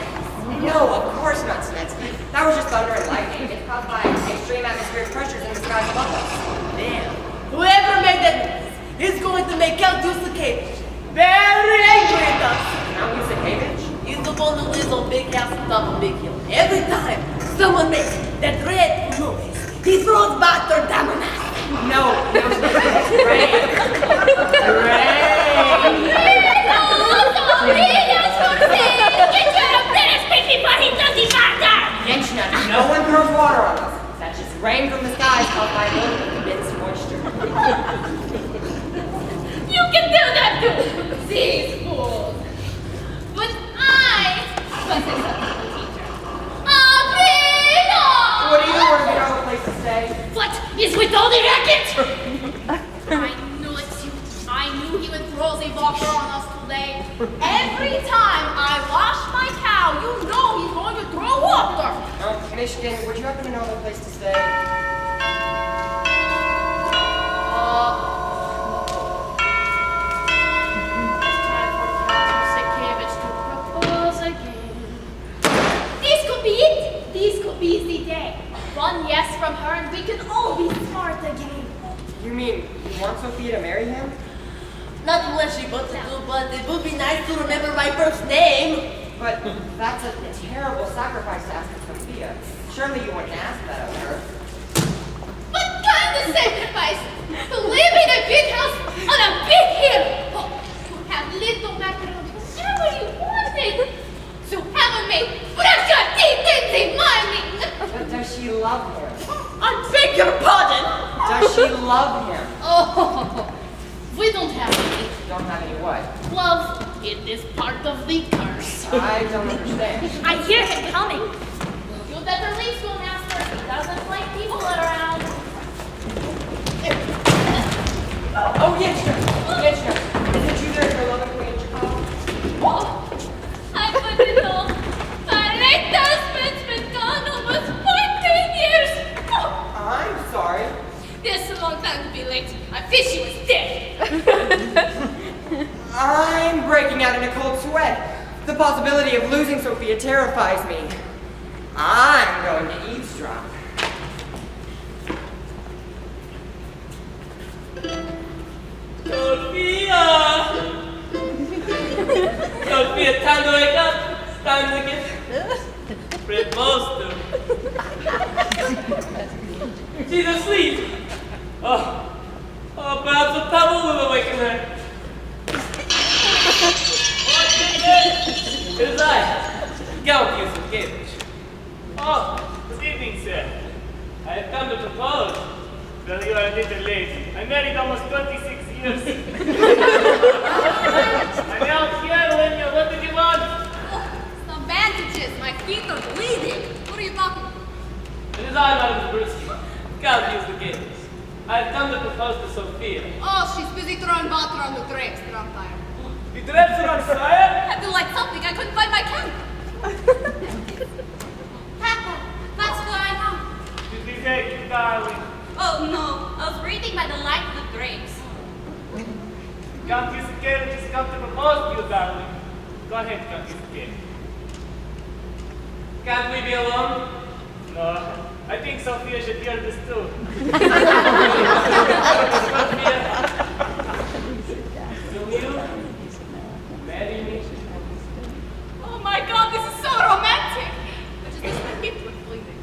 No, of course not, Snetsky. That was just thunder and lightning. It's caused by extreme atmospheric pressures in the skies above us. Damn. Whoever made that noise is going to make Count Yusakevich very angry at us. Now he's a cavage? He's the one who lives on big house on top of big hill. Every time someone makes that dreadful noise, he throws back their diamond. No, Ray. No one throws water on us. That's just rain from the skies caused by a little bit of immense moisture. You can do that too! These fools! But I was a substitute teacher. What do you want to know a place to stay? What is with all the racket? I knew it. I knew he would throw the water on us today. Every time I wash my cow, you know he's going to throw water. Michigan, would you happen to know a place to stay? This could be it. This could be the day. One yes from her and we can all be smart again. You mean you want Sophia to marry him? Not unless she wants to do, but it would be nice to remember my first name. But that's a terrible sacrifice to ask of Sophia. Surely you wouldn't ask that of her. What kind of sacrifice? To live in a big house on a big hill. Oh, to have little macaroni whenever you wanted. To have a maid brush your teeth in the morning. But does she love him? I beg your pardon. Does she love him? Oh, we don't have any. Don't have any what? Love, it is part of the curse. I don't understand. I hear him coming. You better leave, schoolmaster. He doesn't like people around. Oh, Yinchner! Yinchner! Isn't you there for loving Queen in Chicago? Oh, I wouldn't know. My late husband's been gone almost 14 years. Oh, I'm sorry. this is a long time to be late. I wish he was dead. I'm breaking out in a cold sweat. The possibility of losing Sophia terrifies me. I'm going to eavesdrop. Sophia! Sophia, time to wake up. Time to get proposed to. She's asleep. Oh, perhaps a pebble will awaken her. It is I, Count Yusufkevich. Oh, good evening, sir. I have come to propose. Well, you are a little late. I married almost 26 years. I'm out here when you, what did you want? Some bandages. My feet are bleeding. What are you talking about? It is I, Madam Zabrewski, Count Yusufkevich. I have come to propose to Sophia. Oh, she's busy throwing water on the drapes. They're on fire. The drapes are on fire? I feel like something. I couldn't find my camp. Papa, what's going on? She's behaving, darling. Oh no, I was reading by the light of the drapes. Count Yusufkevich has come to propose to you, darling. Go ahead, Count Yusufkevich. Can't we be alone? No, I think Sophia should hear this too. Sophia, will you marry me? Oh my God, this is so romantic. I just wish my feet were bleeding.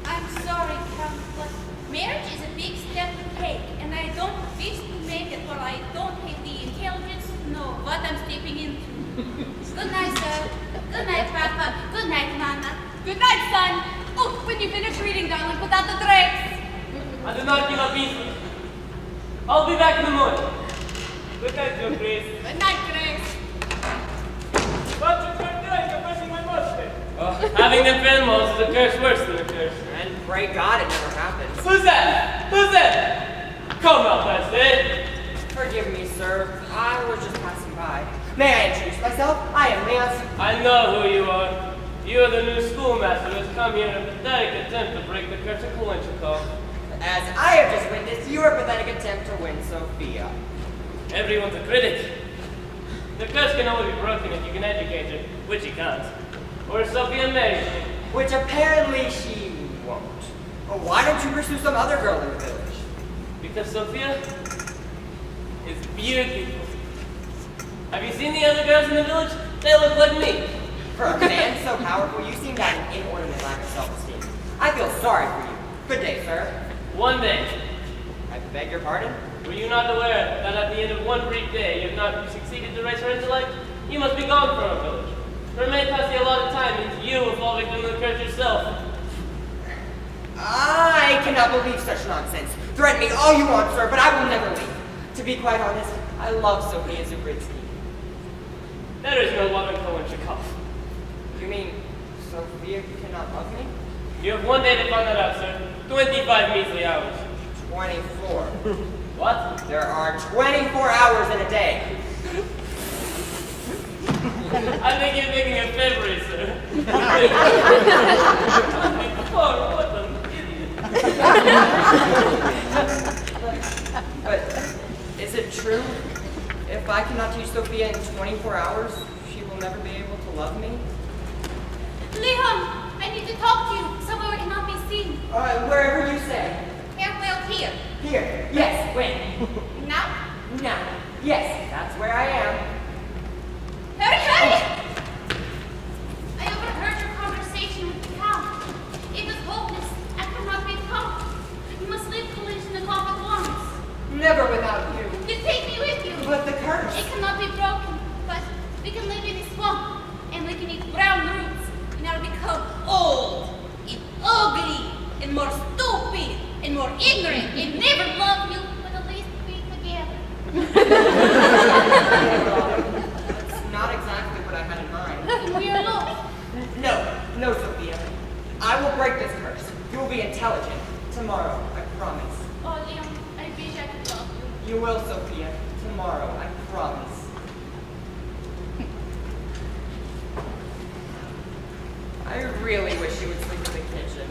I'm sorry, Count, but marriage is a big step to take, and I don't wish to make it, for I don't have the intelligence to know what I'm stepping into. Good night, sir. Good night, Papa. Good night, Mama. Good night, son. Oh, when you finish reading, darling, put out the drapes. I do not give up easily. I'll be back in the morning. Good night, your Grace. Good night, Grace. What you doing? You're pressing my mustache. Oh, having them animals is a curse worse than a curse. And pray God it never happens. Who's that? Who's that? Come out, that's it. Forgive me, sir. I was just passing by. May I introduce myself? I am Lance. I know who you are. You are the new schoolmaster who has come here in a pathetic attempt to break the curse of Kalinchikov. As I have just witnessed your pathetic attempt to win Sophia. Everyone's a critic. The curse can only be broken if you can educate her, which you can't. Or Sophia marries me. Which apparently she won't. But why don't you pursue some other girl in the village? Because Sophia is beautiful. Have you seen the other girls in the village? They look like me. For a man so powerful, you seem to have an inordinate lack of self-esteem. I feel sorry for you. Good day, sir. One day, I beg your pardon? were you not aware that at the end of one brief day you have not succeeded to raise her intellect? You must be gone from our village. For it may pass the allotted time means you will fall victim to the curse yourself. I cannot believe such nonsense. Threaten me all you want, sir, but I will never leave. To be quite honest, I love Sophia Zubritsky. There is no love in Kalinchikov. You mean Sophia cannot love me? You have one day to find that out, sir. 25 measly hours. 24. What? There are 24 hours in a day. I think you're thinking of February, sir. Oh, what an idiot. But is it true? If I cannot teach Sophia in 24 hours, she will never be able to love me? Leon, I need to talk to you somewhere we cannot be seen. Wherever you say. Well, here. Here. Yes. When? Now? Now. Yes, that's where I am. Hurry, hurry! I overheard your conversation with the cow. It was hopeless. I could not be calm. You must leave Kalinchikov at once. Never without you. You take me with you. But the curse. It cannot be broken, but we can live in a swamp, and we can eat brown roots, and I'll become old, and ugly, and more stupid, and more ignorant, and never love you, but at least be together. That's not exactly what I had in mind. We are lost. No, Sophia. I will break this curse. You will be intelligent. Tomorrow, I promise. Oh, Leon, I wish I could love you. You will, Sophia. Tomorrow, I promise. I really wish you would sleep in the kitchen.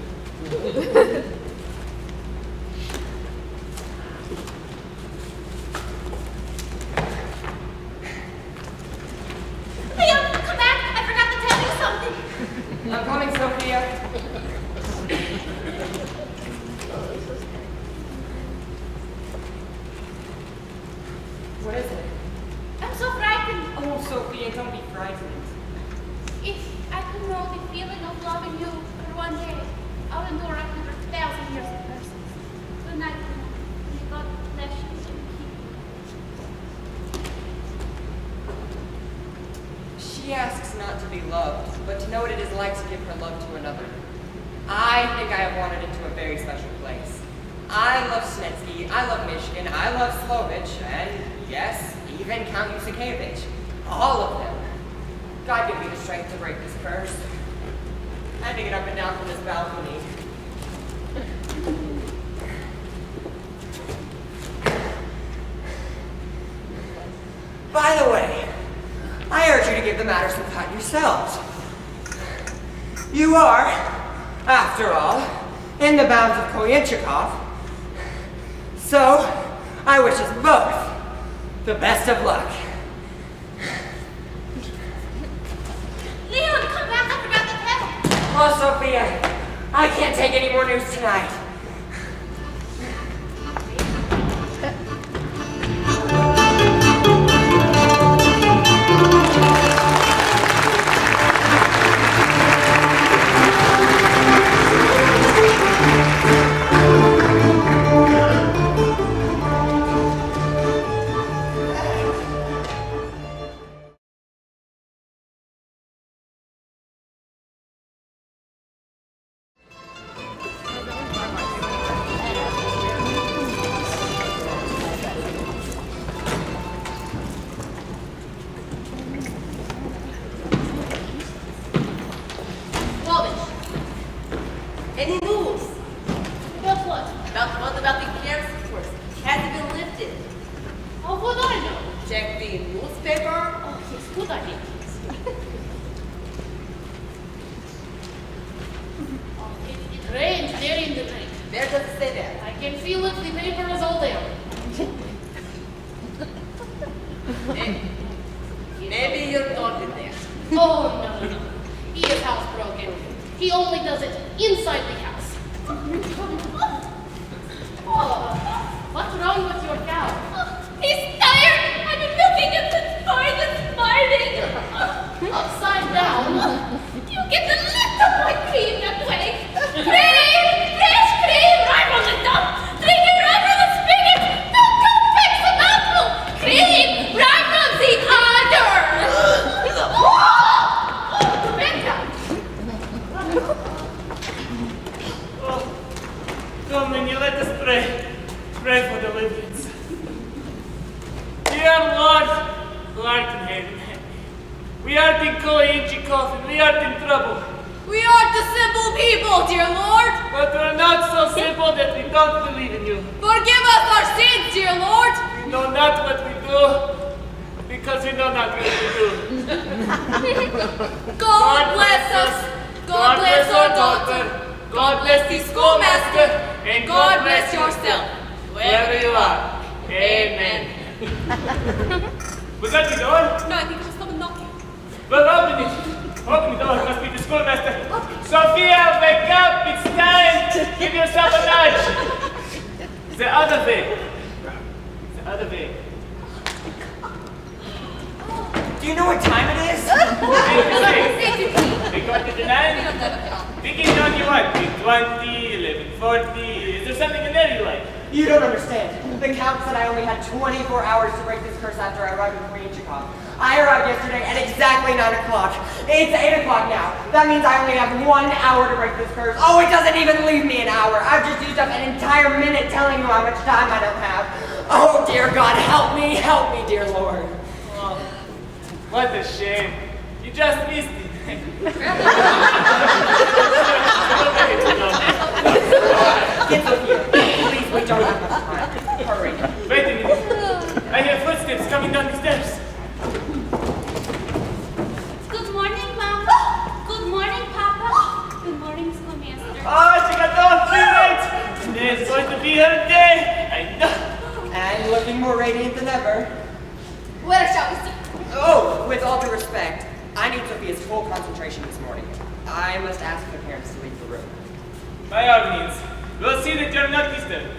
Leon, come back! I forgot to tell you something. I'm coming, Sophia. What is it? I'm so frightened. Oh, Sophia, don't be frightened. It feeling of loving you for one day. I'll endure 100,000 years of persons. Good night, may God bless you and keep you. She asks not to be loved, but to know what it is like to give her love to another. I think I have wandered into a very special place. I love Snetsky, I love Michigan, I love Slovich, and yes, even Count Yusakevich. All of them. God give me the strength to break this curse. I had to get up and down from this balcony. By the way, I urge you to give the matter some thought yourselves. You are, after all, in the bounds of Koyenchikov. So, I wish us both the best of luck. Leon, come back, I forgot the kettle. Oh, Sophia, I can't take any more news tonight. Slovich, any news? About what? About the one about the cancer course. Has it been lifted? How would I know? Check the newspaper. Oh, yes, good idea. Oh, it rained there in the night. Where does it say that? I can feel it, the paper is all there. Maybe your dog in there. Oh, no, no. He is housebroken. He only does it inside the house. Oh, what's wrong with your cow? He's tired. I've been milking him since 4 this morning. Upside down. You get a little more cream that way. Cream! Fresh cream right from the top. Drink it right from the spigot. Don't come fix an apple. Cream right from the udder. Oh, come and you let us pray. Pray for deliverance. Dear Lord, who art in heaven, we are in Koyenchikov and we are in trouble. We are the simple people, dear Lord. But we're not so simple that we don't believe in you. Forgive us our sins, dear Lord. We know not what we do because we know not what we do. God bless us. God bless our daughter. God bless the schoolmaster. And God bless yourself, wherever you are. Amen. Was that the door? No, I think it was someone knocking. Well, open it. Open the door. It must be the schoolmaster. Sophia, wake up. It's time. Give yourself a nudge. The other way. The other way. Do you know what time it is? We got to the 9. Begin on you want. 20, 11, 40. Is there something in there you like? You don't understand. The Count said I only had 24 hours to break this curse after I arrived in Koyenchikov. I arrived yesterday at exactly 9 o'clock. It's 8 o'clock now. That means I only have 1 hour to break this curse. Oh, it doesn't even leave me an hour. I've just used up an entire minute telling you how much time I don't have. Oh, dear God, help me, dear Lord. Oh, what a shame. You just missed it. Get Sophia. Please, we don't have much time. Hurry. Wait a minute. I hear footsteps coming down the steps. Good morning, Mama. Good morning, Papa. Good morning, schoolmaster. Oh, she got all 3 nights. Today's going to be her day. I know. And looking more radiant than ever. Where shall we sit? Oh, with all due respect, I need Sophia's full concentration this morning. I must ask the parents to leave the room. By all means. We'll see that you're not disturbed.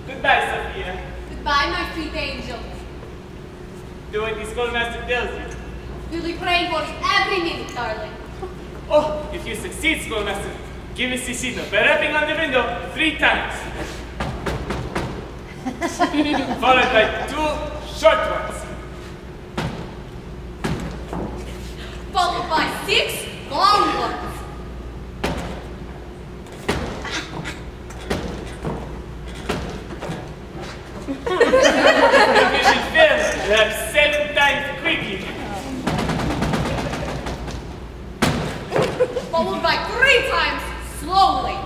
Goodbye, Sophia. Goodbye, my sweet angel. Do what the schoolmaster tells you. We'll be praying for you every minute, darling. Oh, if you succeed, schoolmaster, give us the signal by rapping on the window 3 times. Followed by 2 short ones. Followed by 6 long ones. If you should fail, rap 7 times quickly. Followed by 3 times slowly.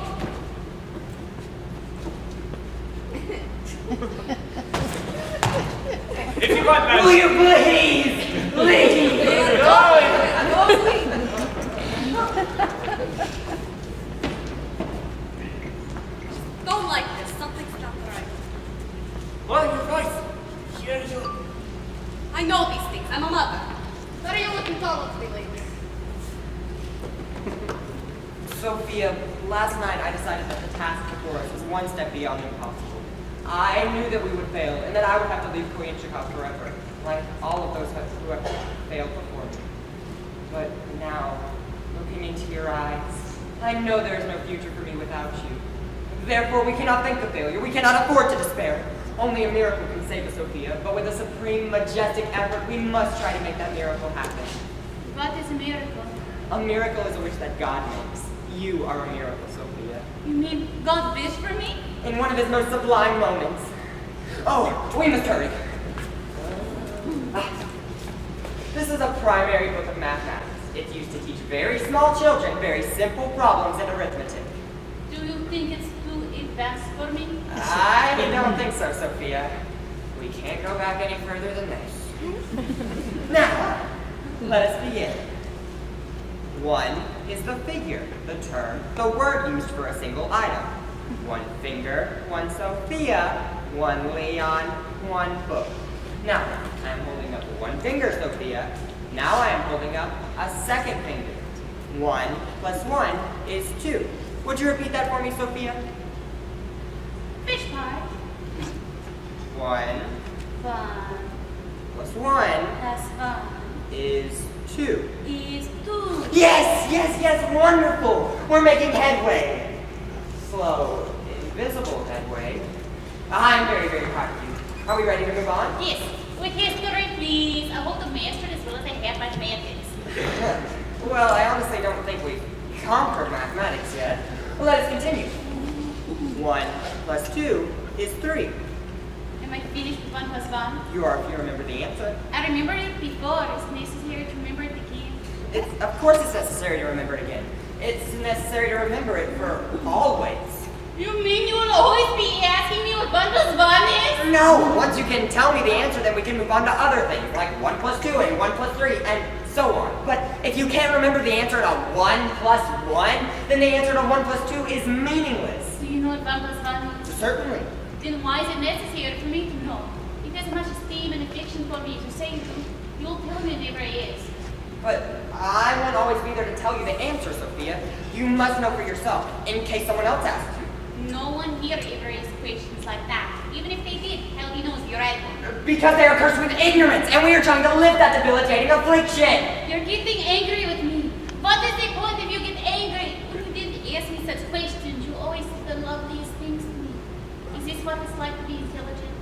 If you want, man. Will you please? Please! Don't like this. Something's not right. Well, your voice. Here you. I know these things. I'm a mother. What are you looking forward to lately? Sophia, last night I decided that the task before us was one step beyond impossible. I knew that we would fail, and that I would have to leave Queen Chekhov forever, like all of those who have failed before me. But now, looking into your eyes, I know there is no future for me without you. Therefore, we cannot think of failure. We cannot afford to despair. Only a miracle can save us, Sophia, but with a supreme, majestic effort, we must try to make that miracle happen. What is a miracle? A miracle is a wish that God makes. You are a miracle, Sophia. You mean God wished for me? In one of his most sublime moments. Oh, we must hurry. This is a primary book of mathematics. It's used to teach very small children very simple problems in arithmetic. Do you think it's too advanced for me? I don't think so, Sophia. We can't go back any further than this. Now, let us begin. 1 is the figure, the term, the word used for a single item. 1 finger, 1 Sophia, 1 Leon, 1 book. Now, I am holding up 1 finger, Sophia. Now I am holding up a second finger. 1 plus 1 is 2. Would you repeat that for me, Sophia? Fish pie. 1 One plus 1 plus one is 2. is 2. Yes, yes, yes, wonderful. We're making headway. Slow, invisible headway. I'm very, very proud of you. Are we ready to move on? Yes, with history, please. I hope to master as well as I have mathematics. Well, I honestly don't think we've conquered mathematics yet. Well, let us continue. 1 plus 2 is 3. Am I finished with 1 plus 1? You are if you remember the answer. I remembered it before. It's necessary to remember it again. Of course it's necessary to remember it again. It's necessary to remember it for always. You mean you will always be asking me what 1 plus 1 is? No, once you can tell me the answer, then we can move on to other things, like 1 plus 2 and 1 plus 3, and so on. But if you can't remember the answer to 1 plus 1, then the answer to 1 plus 2 is meaningless. Do you know what 1 plus 1 is? Certainly. Then why is it necessary for me to know? It has much esteem and affection for me to say you'll tell me whenever it is. But I won't always be there to tell you the answer, Sophia. You must know for yourself, in case someone else asks you. No one here ever asks questions like that. Even if they did, how do you know it's the right one? Because they are cursed with ignorance, and we are trying to lift that debilitating affliction. You're getting angry with me. What is the point if you get angry? When you didn't ask me such questions, you always said the loveliest things to me. Is this what it's like to be intelligent?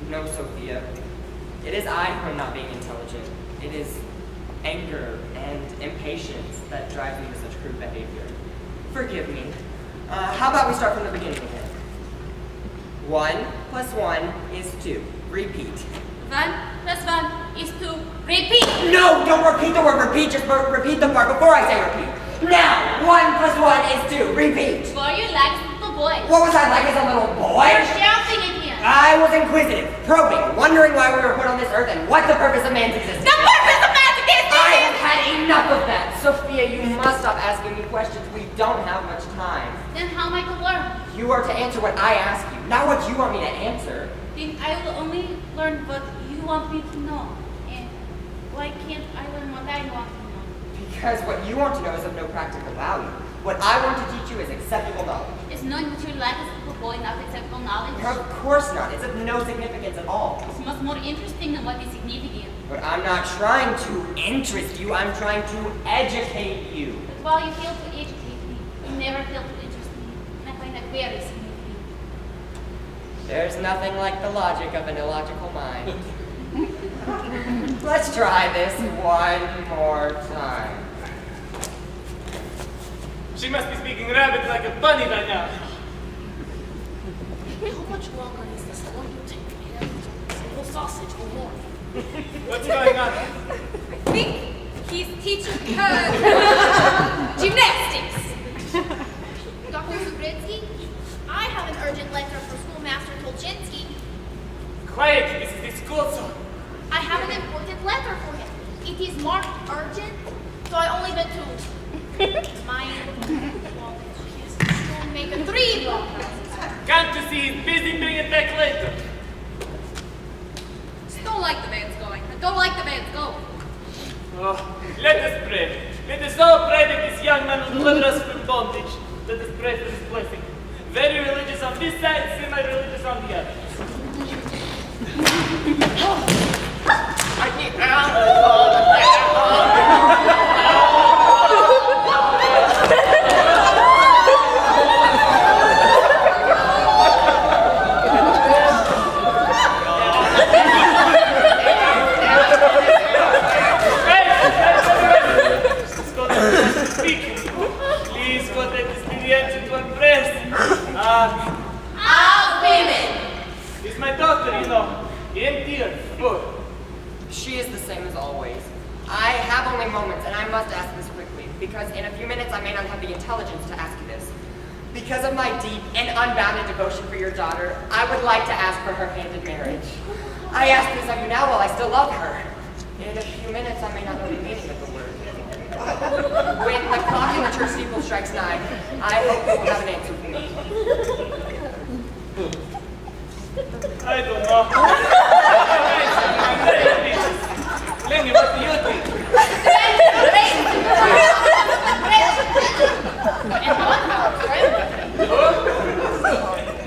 No, Sophia. It is I who am not being intelligent. It is anger and impatience that drive me to such crude behavior. Forgive me. How about we start from the beginning again? 1 plus 1 is 2. Repeat. 1 plus 1 is 2. Repeat! No, don't repeat the word repeat, just repeat the part before I say repeat. Now, 1 plus 1 is 2. Repeat. Were you like a little boy? What was I like as a little boy? You're shouting again. I was inquisitive, probing, wondering why we were put on this earth and what the purpose of man's existence. The purpose of magic is I have had enough of that. Sophia, you must stop asking me questions. We don't have much time. Then how am I to learn? You are to answer what I ask you, not what you want me to answer. Then I will only learn what you want me to know. And why can't I learn what I want to know? Because what you want to know is of no practical value. What I want to teach you is acceptable knowledge. Is knowing what you like as a little boy not acceptable knowledge? Of course not. It's of no significance at all. It's much more interesting than what is significant. But I'm not trying to interest you. I'm trying to educate you. But while you fail to educate me, you never fail to interest me. And I find that very significant. There's nothing like the logic of an illogical mind. Let's try this one more time. She must be speaking rabbit like a bunny by now. How much longer is this going to take me to eat a single sausage or more? What's going on? I think he's teaching her gymnastics. Dr. Zubritsky, I have an urgent letter for Schoolmaster Tolchinsky. Quiet, this is the school zone. I have an important letter for him. It is marked urgent, so I only went to my college. He'll make a 3 block. Can't you see he's busy, bring it back later? Just don't like the man's going. I don't like the man's going. Oh, let us pray. Let us all pray that this young man will deliver us from bondage. Let us pray for his blessing. Very religious on this side, semi-religious on the other. I can't. Please, God, let this be the answer to embrace. I'll women. It's my daughter, you know. In here, good. She is the same as always. I have only moments, and I must ask this quickly, because in a few minutes I may not have the intelligence to ask you this. Because of my deep and unbounded devotion for your daughter, I would like to ask for her hand in marriage. I ask this of you now while I still love her. In a few minutes I may not know the meaning of the word. When the clock in the church steeple strikes 9, I hope you will have an answer for me. I don't know. Lenny, what do you think? And what about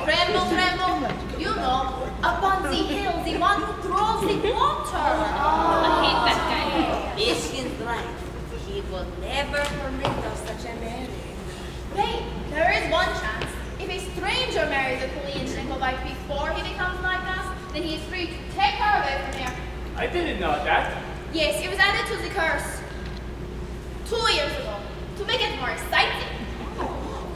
Tremble? Tremble, you know, upon the hill, the one who throws the water. I hate that guy. Michigan's right. He will never permit of such a marriage. Wait, there is one chance. If a stranger marries a Korean Czechoslovak before he becomes like us, then he is free to take her away from here. I didn't know that. Yes, it was added to the curse 2 years ago to make it more exciting.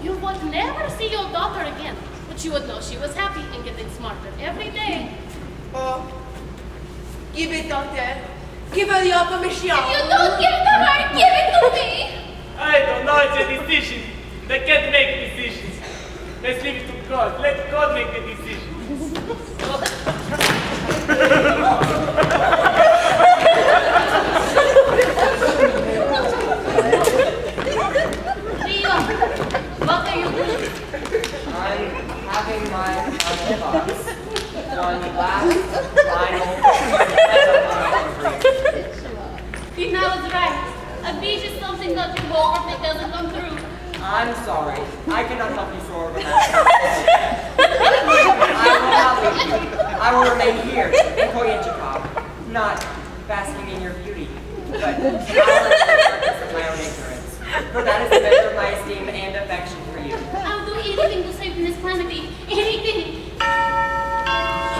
You would never see your daughter again, but you would know she was happy and getting smarter every day. Oh, give it, doctor. Give her the information. If you don't give it to her, give it to me. I don't know, it's a decision. They can't make decisions. Let's leave it to God. Let God make the decision. Leo, what are you doing? I'm having my final thoughts. One last, final Tina was right. A beach is something that you go if it doesn't come through. I'm sorry. I cannot help you soar over that. I will not leave you. I will remain here in Koyenchikov, not basking in your beauty, but silent of my own ignorance. For that is the measure of my esteem and affection for you. I'll do anything to save from this calamity. Anything.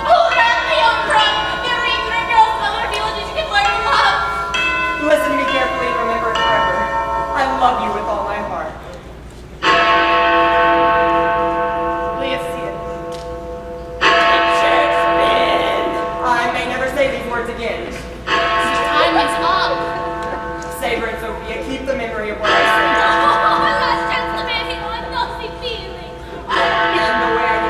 Oh, help me, oh, crap! There are ignorant girls in other villages you can learn to love. Listen to me carefully and remember it forever. I love you with all my heart. Listen. I may never say these words again. Time is up. Savor it, Sophia. Keep the memory of what I said. Oh, last chance to marry. I'm not feeling. And the way I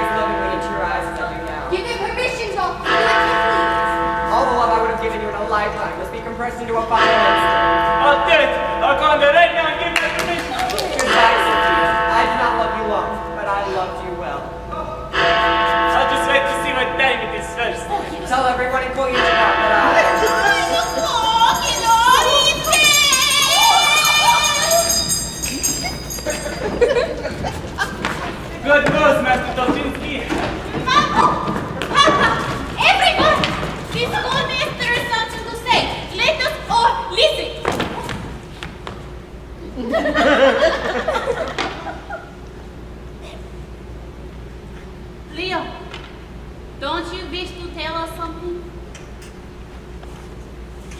Leo, don't you wish to tell us something?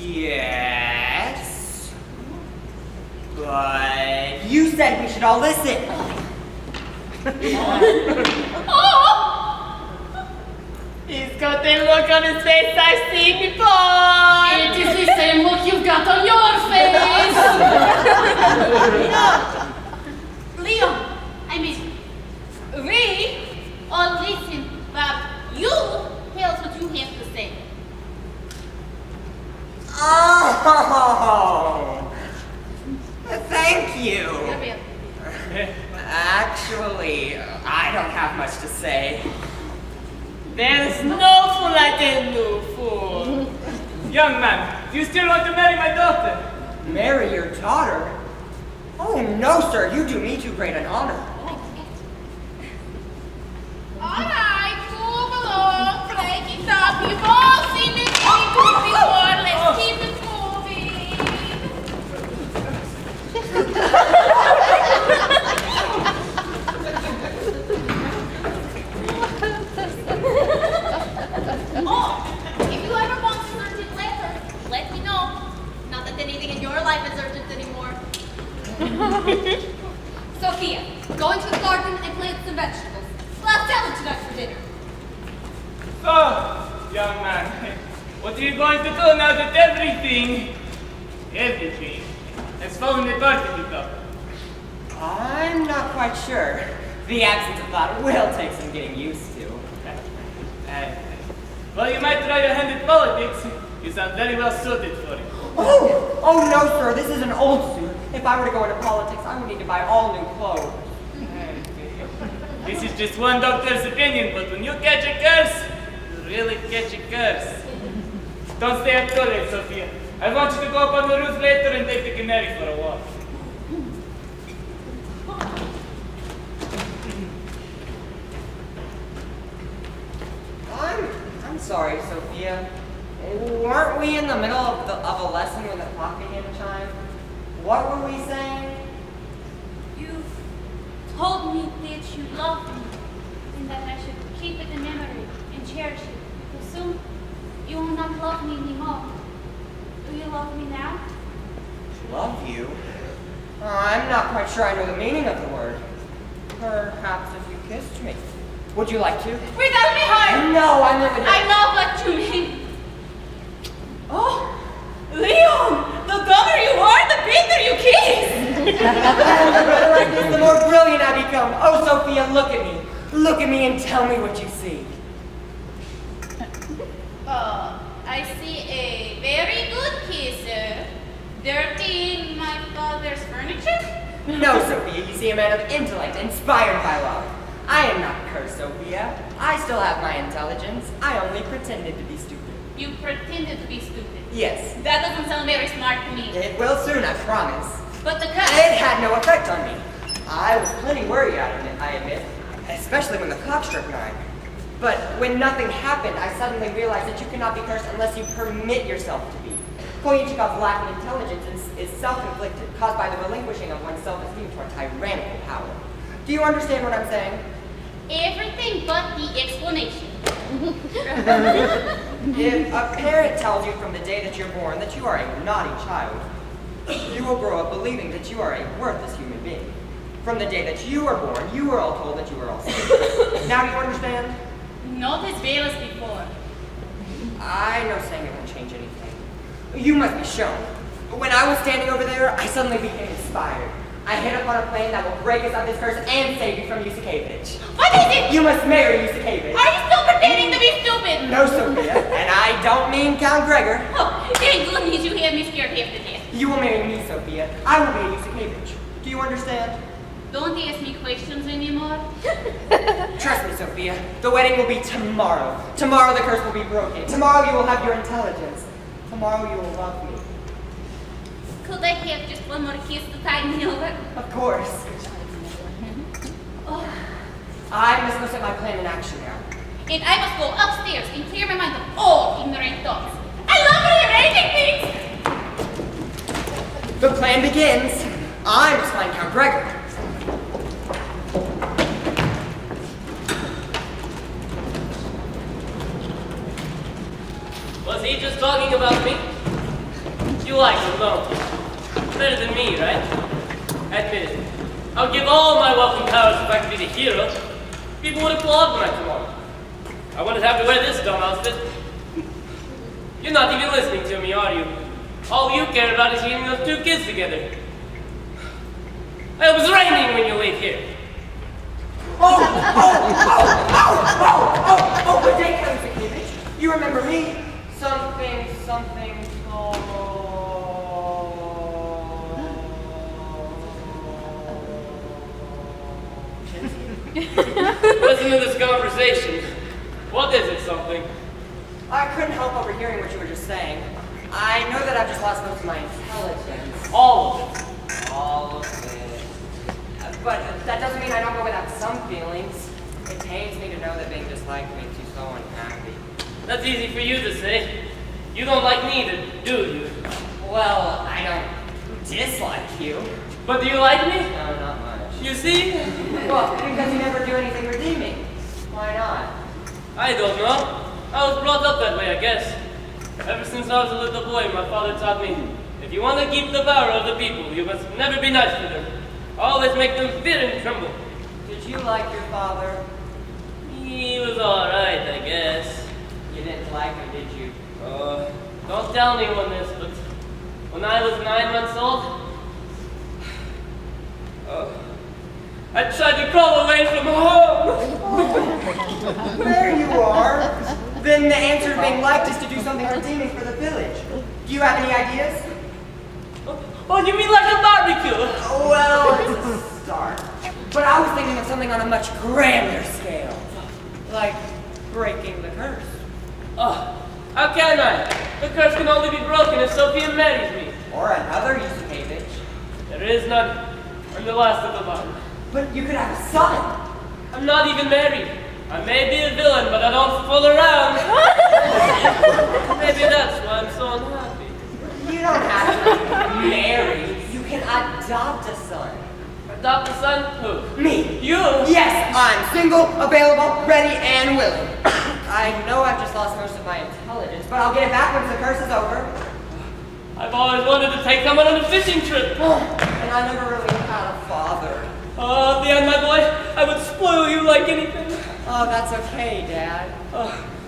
Yes. But you said we should all listen. Oh! He's got the look on his face I've seen before. It is the same look you've got on your face. Leo, I mean, we all listen, but you tell us what you have to say. Oh, thank you. Actually, I don't have much to say. There's no fool like a new fool. Young man, do you still want to marry my daughter? Marry your daughter? Oh, no, sir. You do me too great an honor. Alright, move along, break it up. You've all seen this movie before. Let's keep it Oh, if you ever want an urgent letter, let me know. Not that anything in your life is urgent anymore. Sophia, go into the garden and plant some vegetables. We'll have salad tonight for dinner. So, young man, what are you going to do now that everything has fallen apart in the top? I'm not quite sure. The absence of thought will take some getting used to. Well, you might try your hand at politics. You sound very well suited for it. Oh, no, sir. This is an old suit. If I were to go into politics, I would need to buy all new clothes. This is just one doctor's opinion, but when you catch a curse, you really catch a curse. Don't stay up too late, Sophia. I want you to go up on the roof later and take the canary for a walk. I'm sorry, Sophia. Weren't we in the middle of a lesson when the clock began to chime? What were we saying? You told me that you loved me and that I should keep it in memory and cherish it. Because soon you will not love me anymore. Do you love me now? Love you? I'm not quite sure I know the meaning of the word. Perhaps if you kissed me. Would you like to? Without me hard! No, I'm living it. I know what you mean. Oh, Leon, the dumber you are, the better you kiss. The better I get, the more brilliant I become. Oh, Sophia, look at me. Look at me and tell me what you see. I see a very good kisser. Dirty in my father's furniture? No, Sophia, you see a man of intellect, inspired by love. I am not cursed, Sophia. I still have my intelligence. I only pretended to be stupid. You pretended to be stupid. Yes. That doesn't sound very smart to me. It will soon, I promise. But the cut. It had no effect on me. I was plenty worried, I admit, especially when the clock struck 9. But when nothing happened, I suddenly realized that you cannot be cursed unless you permit yourself to be. Koichikov's lack of intelligence is self-inflicted, caused by the relinquishing of one's self-esteem toward tyrannical power. Do you understand what I'm saying? Everything but the explanation. If a parent tells you from the day that you're born that you are a naughty child, you will grow up believing that you are a worthless human being. From the day that you were born, you were all told that you were all sick. Now do you understand? Not as well as before. I know saying it won't change anything. You must be shown. When I was standing over there, I suddenly became inspired. I hit upon a plan that will break us of this curse and save you from Yusukevich. What is it? You must marry Yusukevich. Are you still pretending to be stupid? No, Sophia, and I don't mean Count Gregor. Oh, thank goodness you have me scared half to death. You will marry me, Sophia. I will marry Yusukevich. Do you understand? Don't ask me questions anymore. Trust me, Sophia. The wedding will be tomorrow. Tomorrow the curse will be broken. Tomorrow you will have your intelligence. Tomorrow you will love me. Could I have just one more kiss to tide me over? Of course. I must go set my plan in action now. And I must go upstairs and clear my mind of all ignorant thoughts. I love rearranging things! The plan begins I'm to find Count Gregor. Was he just talking about me? You like him, don't you? Better than me, right? Admit it. I'll give all my wealthy powers if I could be the hero. People would applaud when I come on. I wouldn't have to wear this dumb outfit. You're not even listening to me, are you? All you care about is getting those two kids together. It was raining when you leave here. Oh, good day, Count Zakevich. You remember me? Something called... Listen to this conversation. What is it, something? I couldn't help overhearing what you were just saying. I know that I've just lost most of my intelligence. All of it. All of it. But that doesn't mean I don't go without some feelings. It pains me to know that being disliked makes you so unhappy. That's easy for you to say. You don't like me, do you? Well, I don't dislike you. But do you like me? No, not much. You see? Well, because you never do anything redeeming. Why not? I don't know. I was brought up that way, I guess. Ever since I was a little boy, my father taught me, if you want to keep the power of the people, you must never be nice to them. Always make them fear and tremble. Did you like your father? He was alright, I guess. You didn't like him, did you? Don't tell anyone this, but when I was 9 months old, I tried to crawl away from home. There you are. Then the answer to being liked is to do something redeeming for the village. Do you have any ideas? Oh, you mean like a barbecue? Well, it's a start. But I was thinking of something on a much grander scale. Like breaking the curse. Oh, how can I? The curse can only be broken if Sophia marries me. Or another Yusufovich. There is none. I'm the last of the line. But you could have a son. I'm not even married. I may be a villain, but I don't fool around. Maybe that's why I'm so unhappy. You don't have to marry. You can adopt a son. Adopt a son? Who? Me. You? Yes, I'm single, available, ready, and willing. I know I've just lost most of my intelligence, but I'll get it back once the curse is over. I've always wanted to take someone on a fishing trip. And I never really had a father. Oh, the end, my boy. I would spoil you like anything. Oh, that's okay, Dad.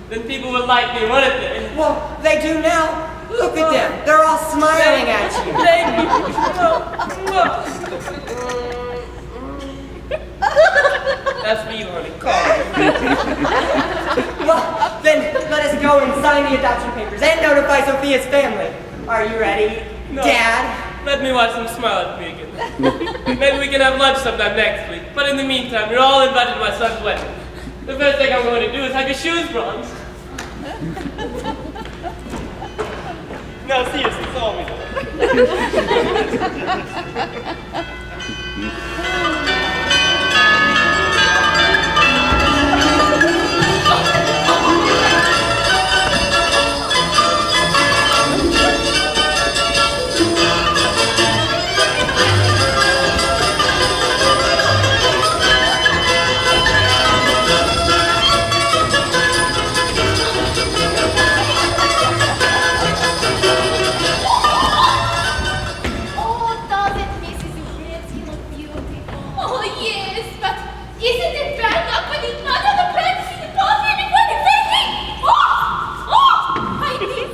Then people would like me, wouldn't they? Well, they do now. Look at them. They're all smiling at you. Thank you. That's for you, honey. Call me. Well, then let us go and sign the adoption papers and notify Sophia's family. Are you ready, No. Dad? Let me watch them smile at me again. Maybe we can have lunch sometime next week. But in the meantime, you're all invited to my son's wedding. The first thing I'm going to do is have your shoes bronzed. No, seriously, call me. Oh, doesn't Mrs. Ugritsky look beautiful? Oh, yes, but isn't it bad enough when his mother the princess in the coffee before the baby? Oh, I did.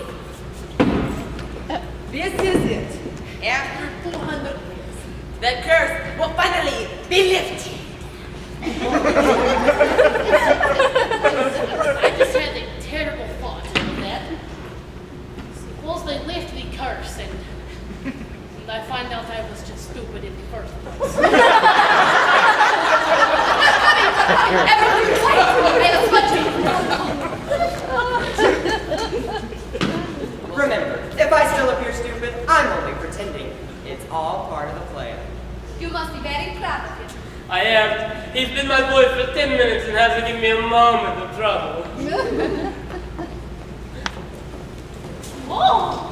This is it. After 200 years, the curse will finally be lifted. I just had a terrible thought of that. Suppose they lift the curse and I find out I was just stupid in the first place. Everything's right. Remember, if I still appear stupid, I'm only pretending. It's all part of the plan. You must be very proud of him. I am. He's been my boy for 10 minutes and hasn't given me a moment of trouble. Oh!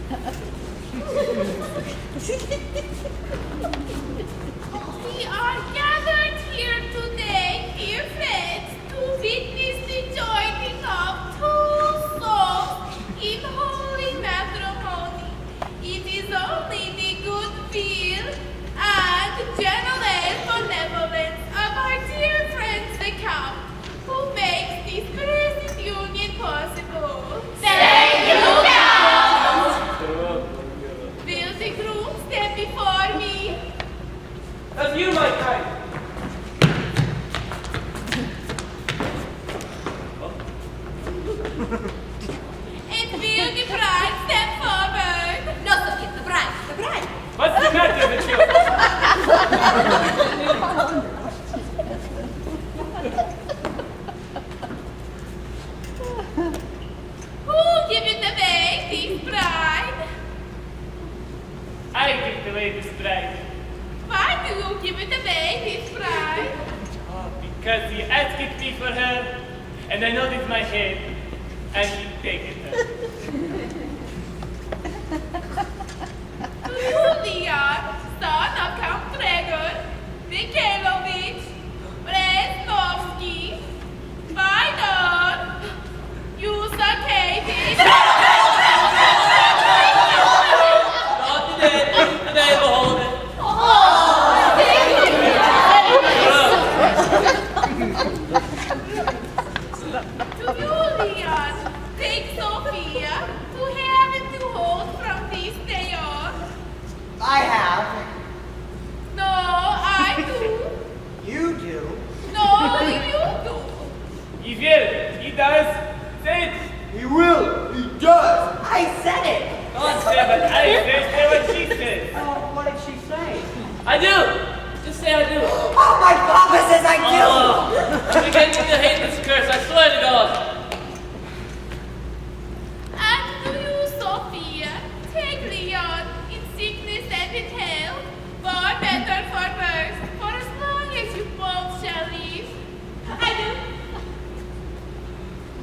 We are gathered here today, dear friends, to witness the joining of two souls in holy matrimony. It is only the good will and generous benevolence of our dear friends the Count who makes this blessed union possible. Thank you, Count! Will the groom step before me? As you, my kind. And will the bride step forward? No, Sophia, the bride, the bride. What's the matter with you? Who give it away, this bride? I give the ladies bride. Why do you give it away, this bride? Oh, because he asked me for her, and I nodded my head, and he taken her. Julian, son of Count Gregor, Mikhailovich, Bresnovsky, Vidor, Yusakevich. Not today. Today, behold it. To Julian, take Sophia, to have and to hold from this day on. I have. No, I do. You do. No, you do. He will. He does. Say it. He will. He does. I said it. Don't say what I say what she says. Oh, what did she say? I do. Just say I do. Oh, my papa says I do. Oh, I'm beginning to hate this curse. I swear to God. And to you, Sophia, take Leon in sickness and in health, for better, for worse, for as long as you both shall live. I do.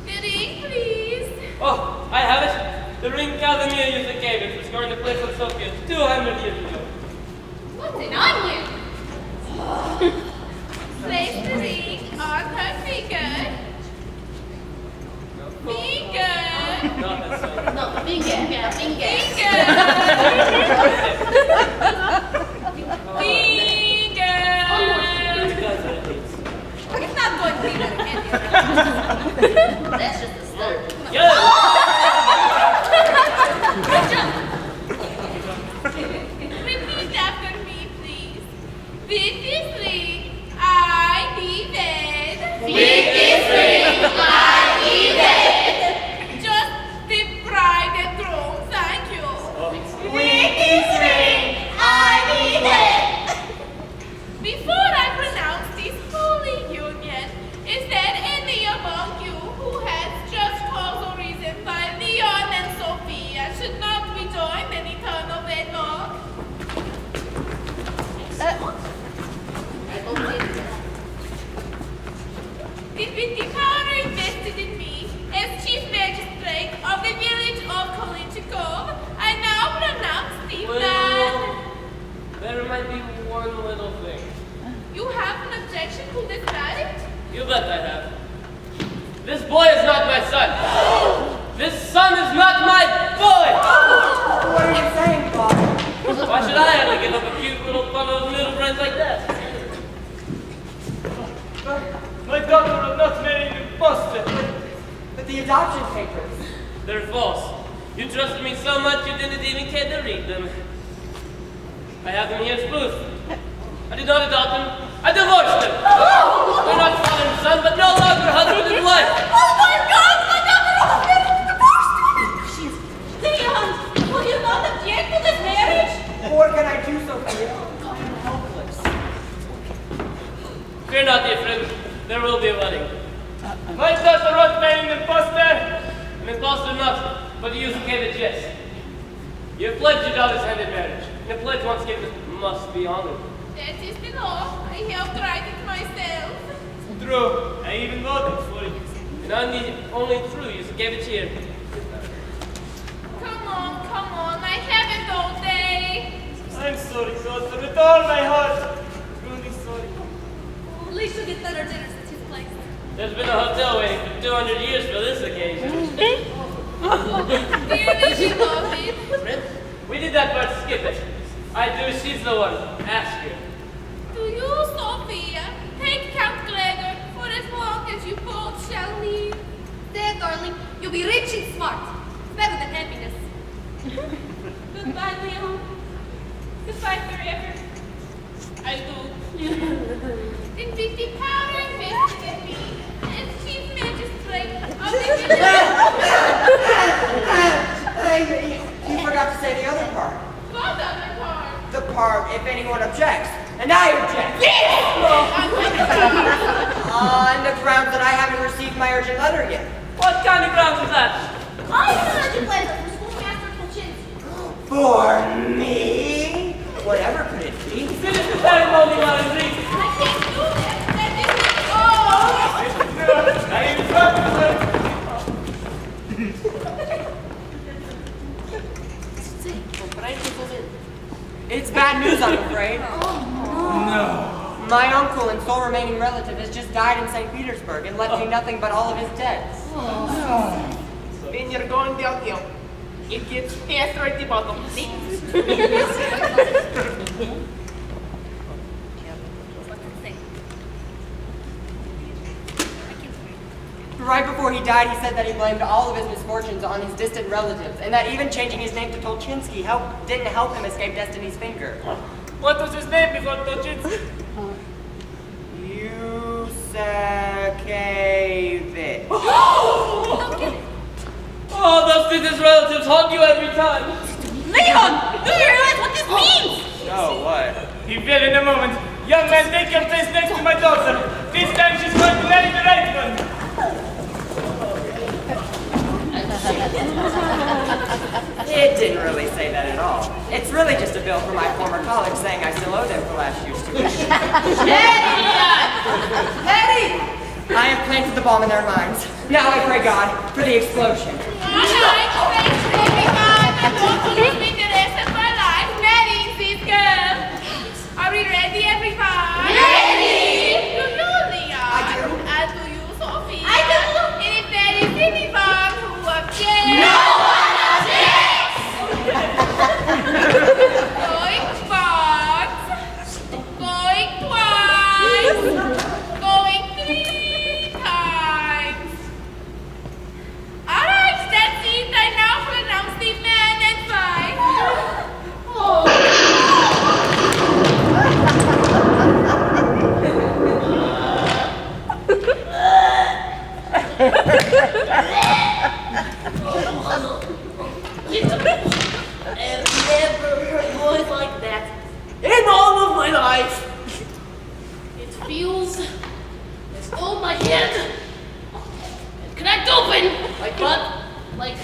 The ring, please. Oh, I have it. The ring Casimir used to gave it was going to place on Sophia 200 years ago. What's an onion? Place the ring on her finger. Finger. Not necessarily. No, finger, finger. It's not going to be like any other. That's just a start. Come on. Yeah. Repeat after me, please. With this ring, I be wed. With this ring, I be wed. Just the bride and groom, thank you. With this ring, I be wed. Before I pronounce this holy union, is there any among you who has just cause or reason why Leon and Sophia should not be joined in eternal wedlock? With the power invested in me as chief magistrate of the village of Kalichikov, I now pronounce the Well, there might be one little thing. You have an objection to this verdict? You bet I have. This boy is not my son. This son is not my boy. What are you saying, Father? Why should I have to give up a cute little fun of little friends like that? My daughter will not marry an imposter. But the adoption papers. They're false. You trusted me so much you didn't even care to read them. I have them here as proof. I did not adopt them. I divorced them. We're not father and son, but no longer husband and wife. Oh my God, my daughter has been divorced! Leon, will you not object to this marriage? What can I do, Sophia? I am helpless. Fear not, dear friend. There will be a wedding. My daughter won't marry an imposter. An impostor not, but you gave it yes. You have pledged your daughter's hand in marriage. And a pledge once given must be honored. That is the law. I helped write it myself. True. I even voted for it. And only through you gave it here. Come on, I'm sorry, daughter, with all my heart. Truly sorry. At least you'll get better dinners at his place. There's been a hotel waiting for 200 years for this occasion. Dearly, she loves me. We did that part, skip it. I do, she's the one. Ask her. Do you, Sophia, take Count Gregor for as long as you both shall live? There, darling, you'll be rich and smart. It's better than happiness. Goodbye, Leon. Goodbye forever. I do. In 50 powder and biscuit with me, as chief magistrate of the You forgot to say the other part. What other part? The part if anyone objects. And I object. On the grounds that I haven't received my urgent letter yet. What kind of grounds is that? I have an urgent letter from Schoolmaster Kolchinsky. For me? Whatever could it be? Finish the ceremony while I'm reading. I can't do that. That It's bad news, I'm afraid. No. My uncle and sole remaining relative has just died in St. Petersburg and left me nothing but all of his debts. When you're going downhill, it gets faster at the bottom. See? Right before he died, he said that he blamed all of his misfortunes on his distant relatives, and that even changing his name to Tolchinsky didn't help him escape destiny's finger. What was his name before Tolchinsky? Yusakevich. Oh, those distant relatives haunt you every time. Leon! Do you realize what this means? Oh, what? He will in a moment. Young man, take your place next to my daughter. This time she's going to marry the right one. It didn't really say that at all. It's really just a bill for my former college saying I still owe them for last year's tuition. Hetty! I have planted the bomb in their minds. Now I pray God for the explosion. All right, thanks everyone. I'm going to live the rest of my life marrying this girl. Are we ready, everyone? Ready! Do you, Leon? I do. And do you, Sophia? I do. And if there is anyone who objects... No one objects! Going once. Going twice. Going 3 times. All right, that's it. I now pronounce the man and wife. I've never heard a voice like that in all of my life. It feels as though my head had cracked open. Like what? Like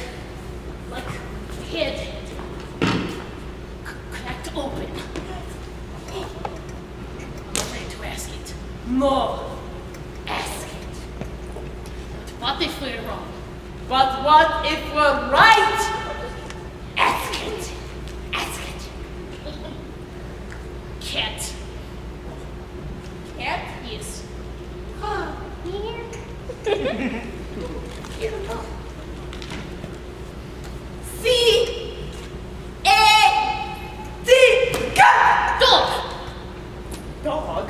head cracked open. I'm afraid to ask it. No, ask it. But what if we're wrong? But what if we're right? Ask it. Ask it. Cat. Cat? Yes. C-A-T. Dog. Dog?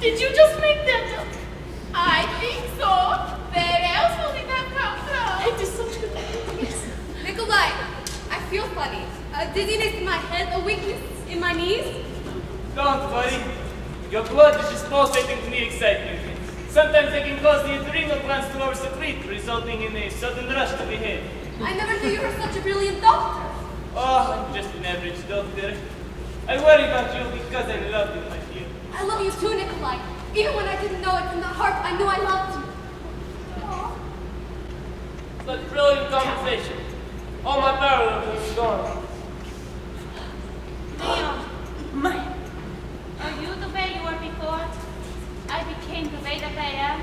Did you just make that up? I think so. Where else will it have come from? It is such good ideas. Nikolai, I feel funny. A dizziness in my head, a weakness in my knees. Don't worry. Your blood is just pulsating to the excitement. Sometimes they can cause the adrenal glands to oversecrete, resulting in a sudden rush to the head. I never knew you were such a brilliant doctor. Oh, I'm just an average doctor. I worry about you because I love you, my dear. I love you too, Nikolai. Even when I didn't know it from the heart, I knew I loved you. Aw. Such brilliant conversation. All my power levels is gone. Leon, are you the way you were before? I became the way that I am.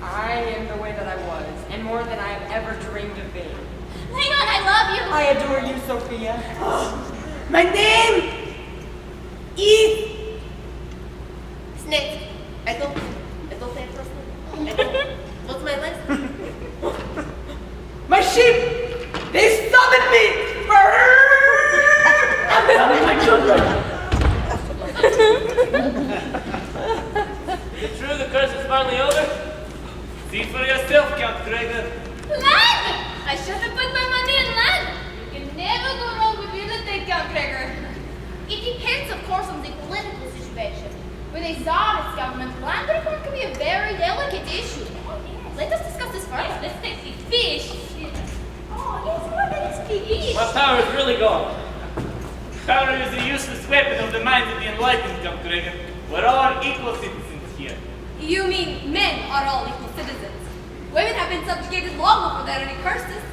I am the way that I was, and more than I have ever dreamed of being. Leon, I love you. I adore you, Sophia. My name is Snake. I don't say it personally. What's my list? my sheep. They summoned me. Is it true the curse is finally over? See for yourself, Count Gregor. Land! I should have put my money in land. You can never go wrong with real estate, Count Gregor. It depends, of course, on the political situation. With a czarist government, land reform can be a very delicate issue. Let us discuss this further. Yes, let's take the fish. Oh, yes, what is fish? My power is really gone. Power is a useless weapon of the minds of the enlightened, Count Gregor. We're all equal citizens here. You mean men are all equal citizens. Women have been subjugated long before there are any curses.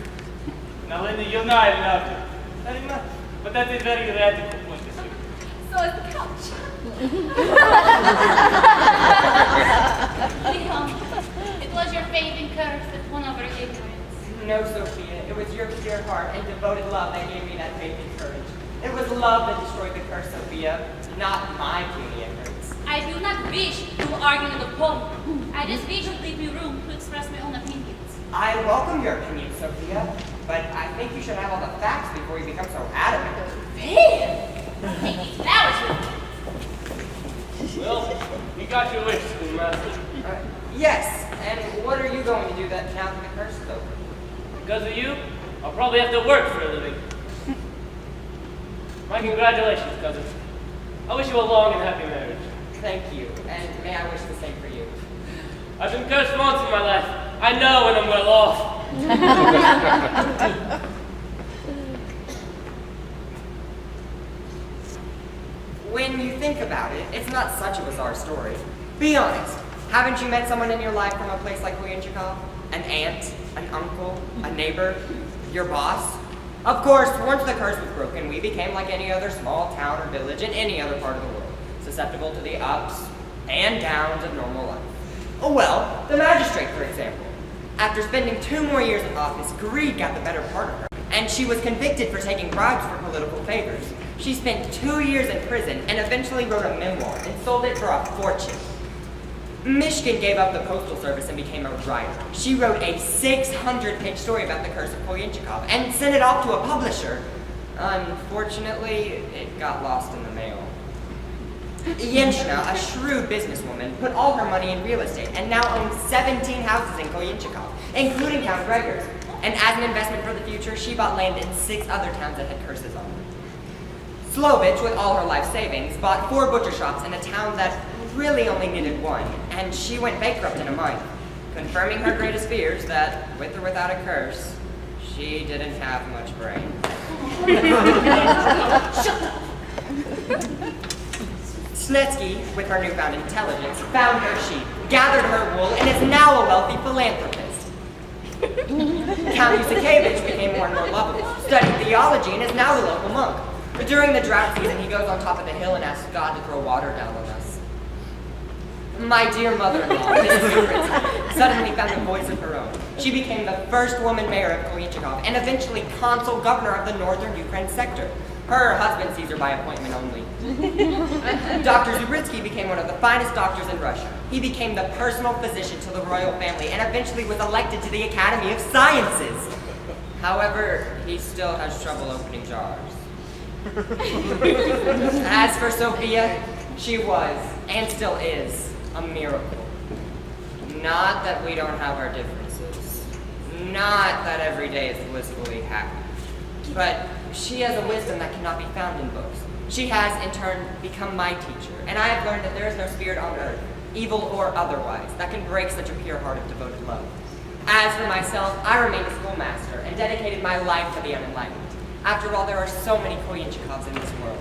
Now, Linda, you know I love you. Very much. But that's a very radical point of view. So is the couch. Leon, it was your faith in curse that won over ignorance. No, Sophia. It was your pure heart and devoted love that gave me that faith and courage. It was love that destroyed the curse, Sophia, not my puny efforts. I do not wish to argue the point. I just wish to leave you room to express my own opinions. I welcome your opinion, Sophia, but I think you should have all the facts before you become so adamant. Take these flowers with me. Well, you got your wish, schoolmaster. Yes, and what are you going to do that now that the curse is over? Because of you, I'll probably have to work for a living. My congratulations, cousin. I wish you a long and happy marriage. Thank you, and may I wish the same for you. I've been cursed once in my life. I know when I'm well off. When you think about it, it's not such a bizarre story. Be honest, haven't you met someone in your life from a place like Koyunchikov? An aunt, an uncle, a neighbor, your boss? Of course, once the curse was broken, we became like any other small town or village in any other part of the world, susceptible to the ups and downs of normal life. Oh well, the magistrate, for example. After spending 2 more years in office, greed got the better part of her, and she was convicted for taking bribes for political favors. She spent 2 years in prison and eventually wrote a memoir and sold it for a fortune. Mishkin gave up the postal service and became a writer. She wrote a 600-page story about the curse of Koyunchikov and sent it off to a publisher. Unfortunately, it got lost in the mail. Yenshina, a shrewd businesswoman, put all her money in real estate and now owns 17 houses in Koyunchikov, including Count Gregor's. And as an investment for the future, she bought land in 6 other towns that had curses on them. Slovich, with all her life savings, bought 4 butcher shops in a town that really only needed 1, and she went bankrupt in a month, confirming her greatest fears that, with or without a curse, she didn't have much brain. Shut up! Snetsky, with her newfound intelligence, found her sheep, gathered her wool, and is now a wealthy philanthropist. Count Yusakevich became more and more lovable, studied theology, and is now the local monk. But during the drought season, he goes on top of the hill and asks God to throw water down on us. My dear mother-in-law, Mrs. Uritzky, suddenly found a voice of her own. She became the first woman mayor of Koyunchikov and eventually consul governor of the northern Ukraine sector. Her husband sees her by appointment only. Dr. Zuritsky became one of the finest doctors in Russia. He became the personal physician to the royal family and eventually was elected to the Academy of Sciences. However, he still has trouble opening jars. As for Sophia, she was, and still is, a miracle. Not that we don't have our differences. Not that every day is blissfully happy. But she has a wisdom that cannot be found in books. She has, in turn, become my teacher, and I have learned that there is no spirit on earth, evil or otherwise, that can break such a pure heart of devoted love. As for myself, I remained a schoolmaster and dedicated my life to the unenlightened. After all, there are so many Koyinchikovs in this world.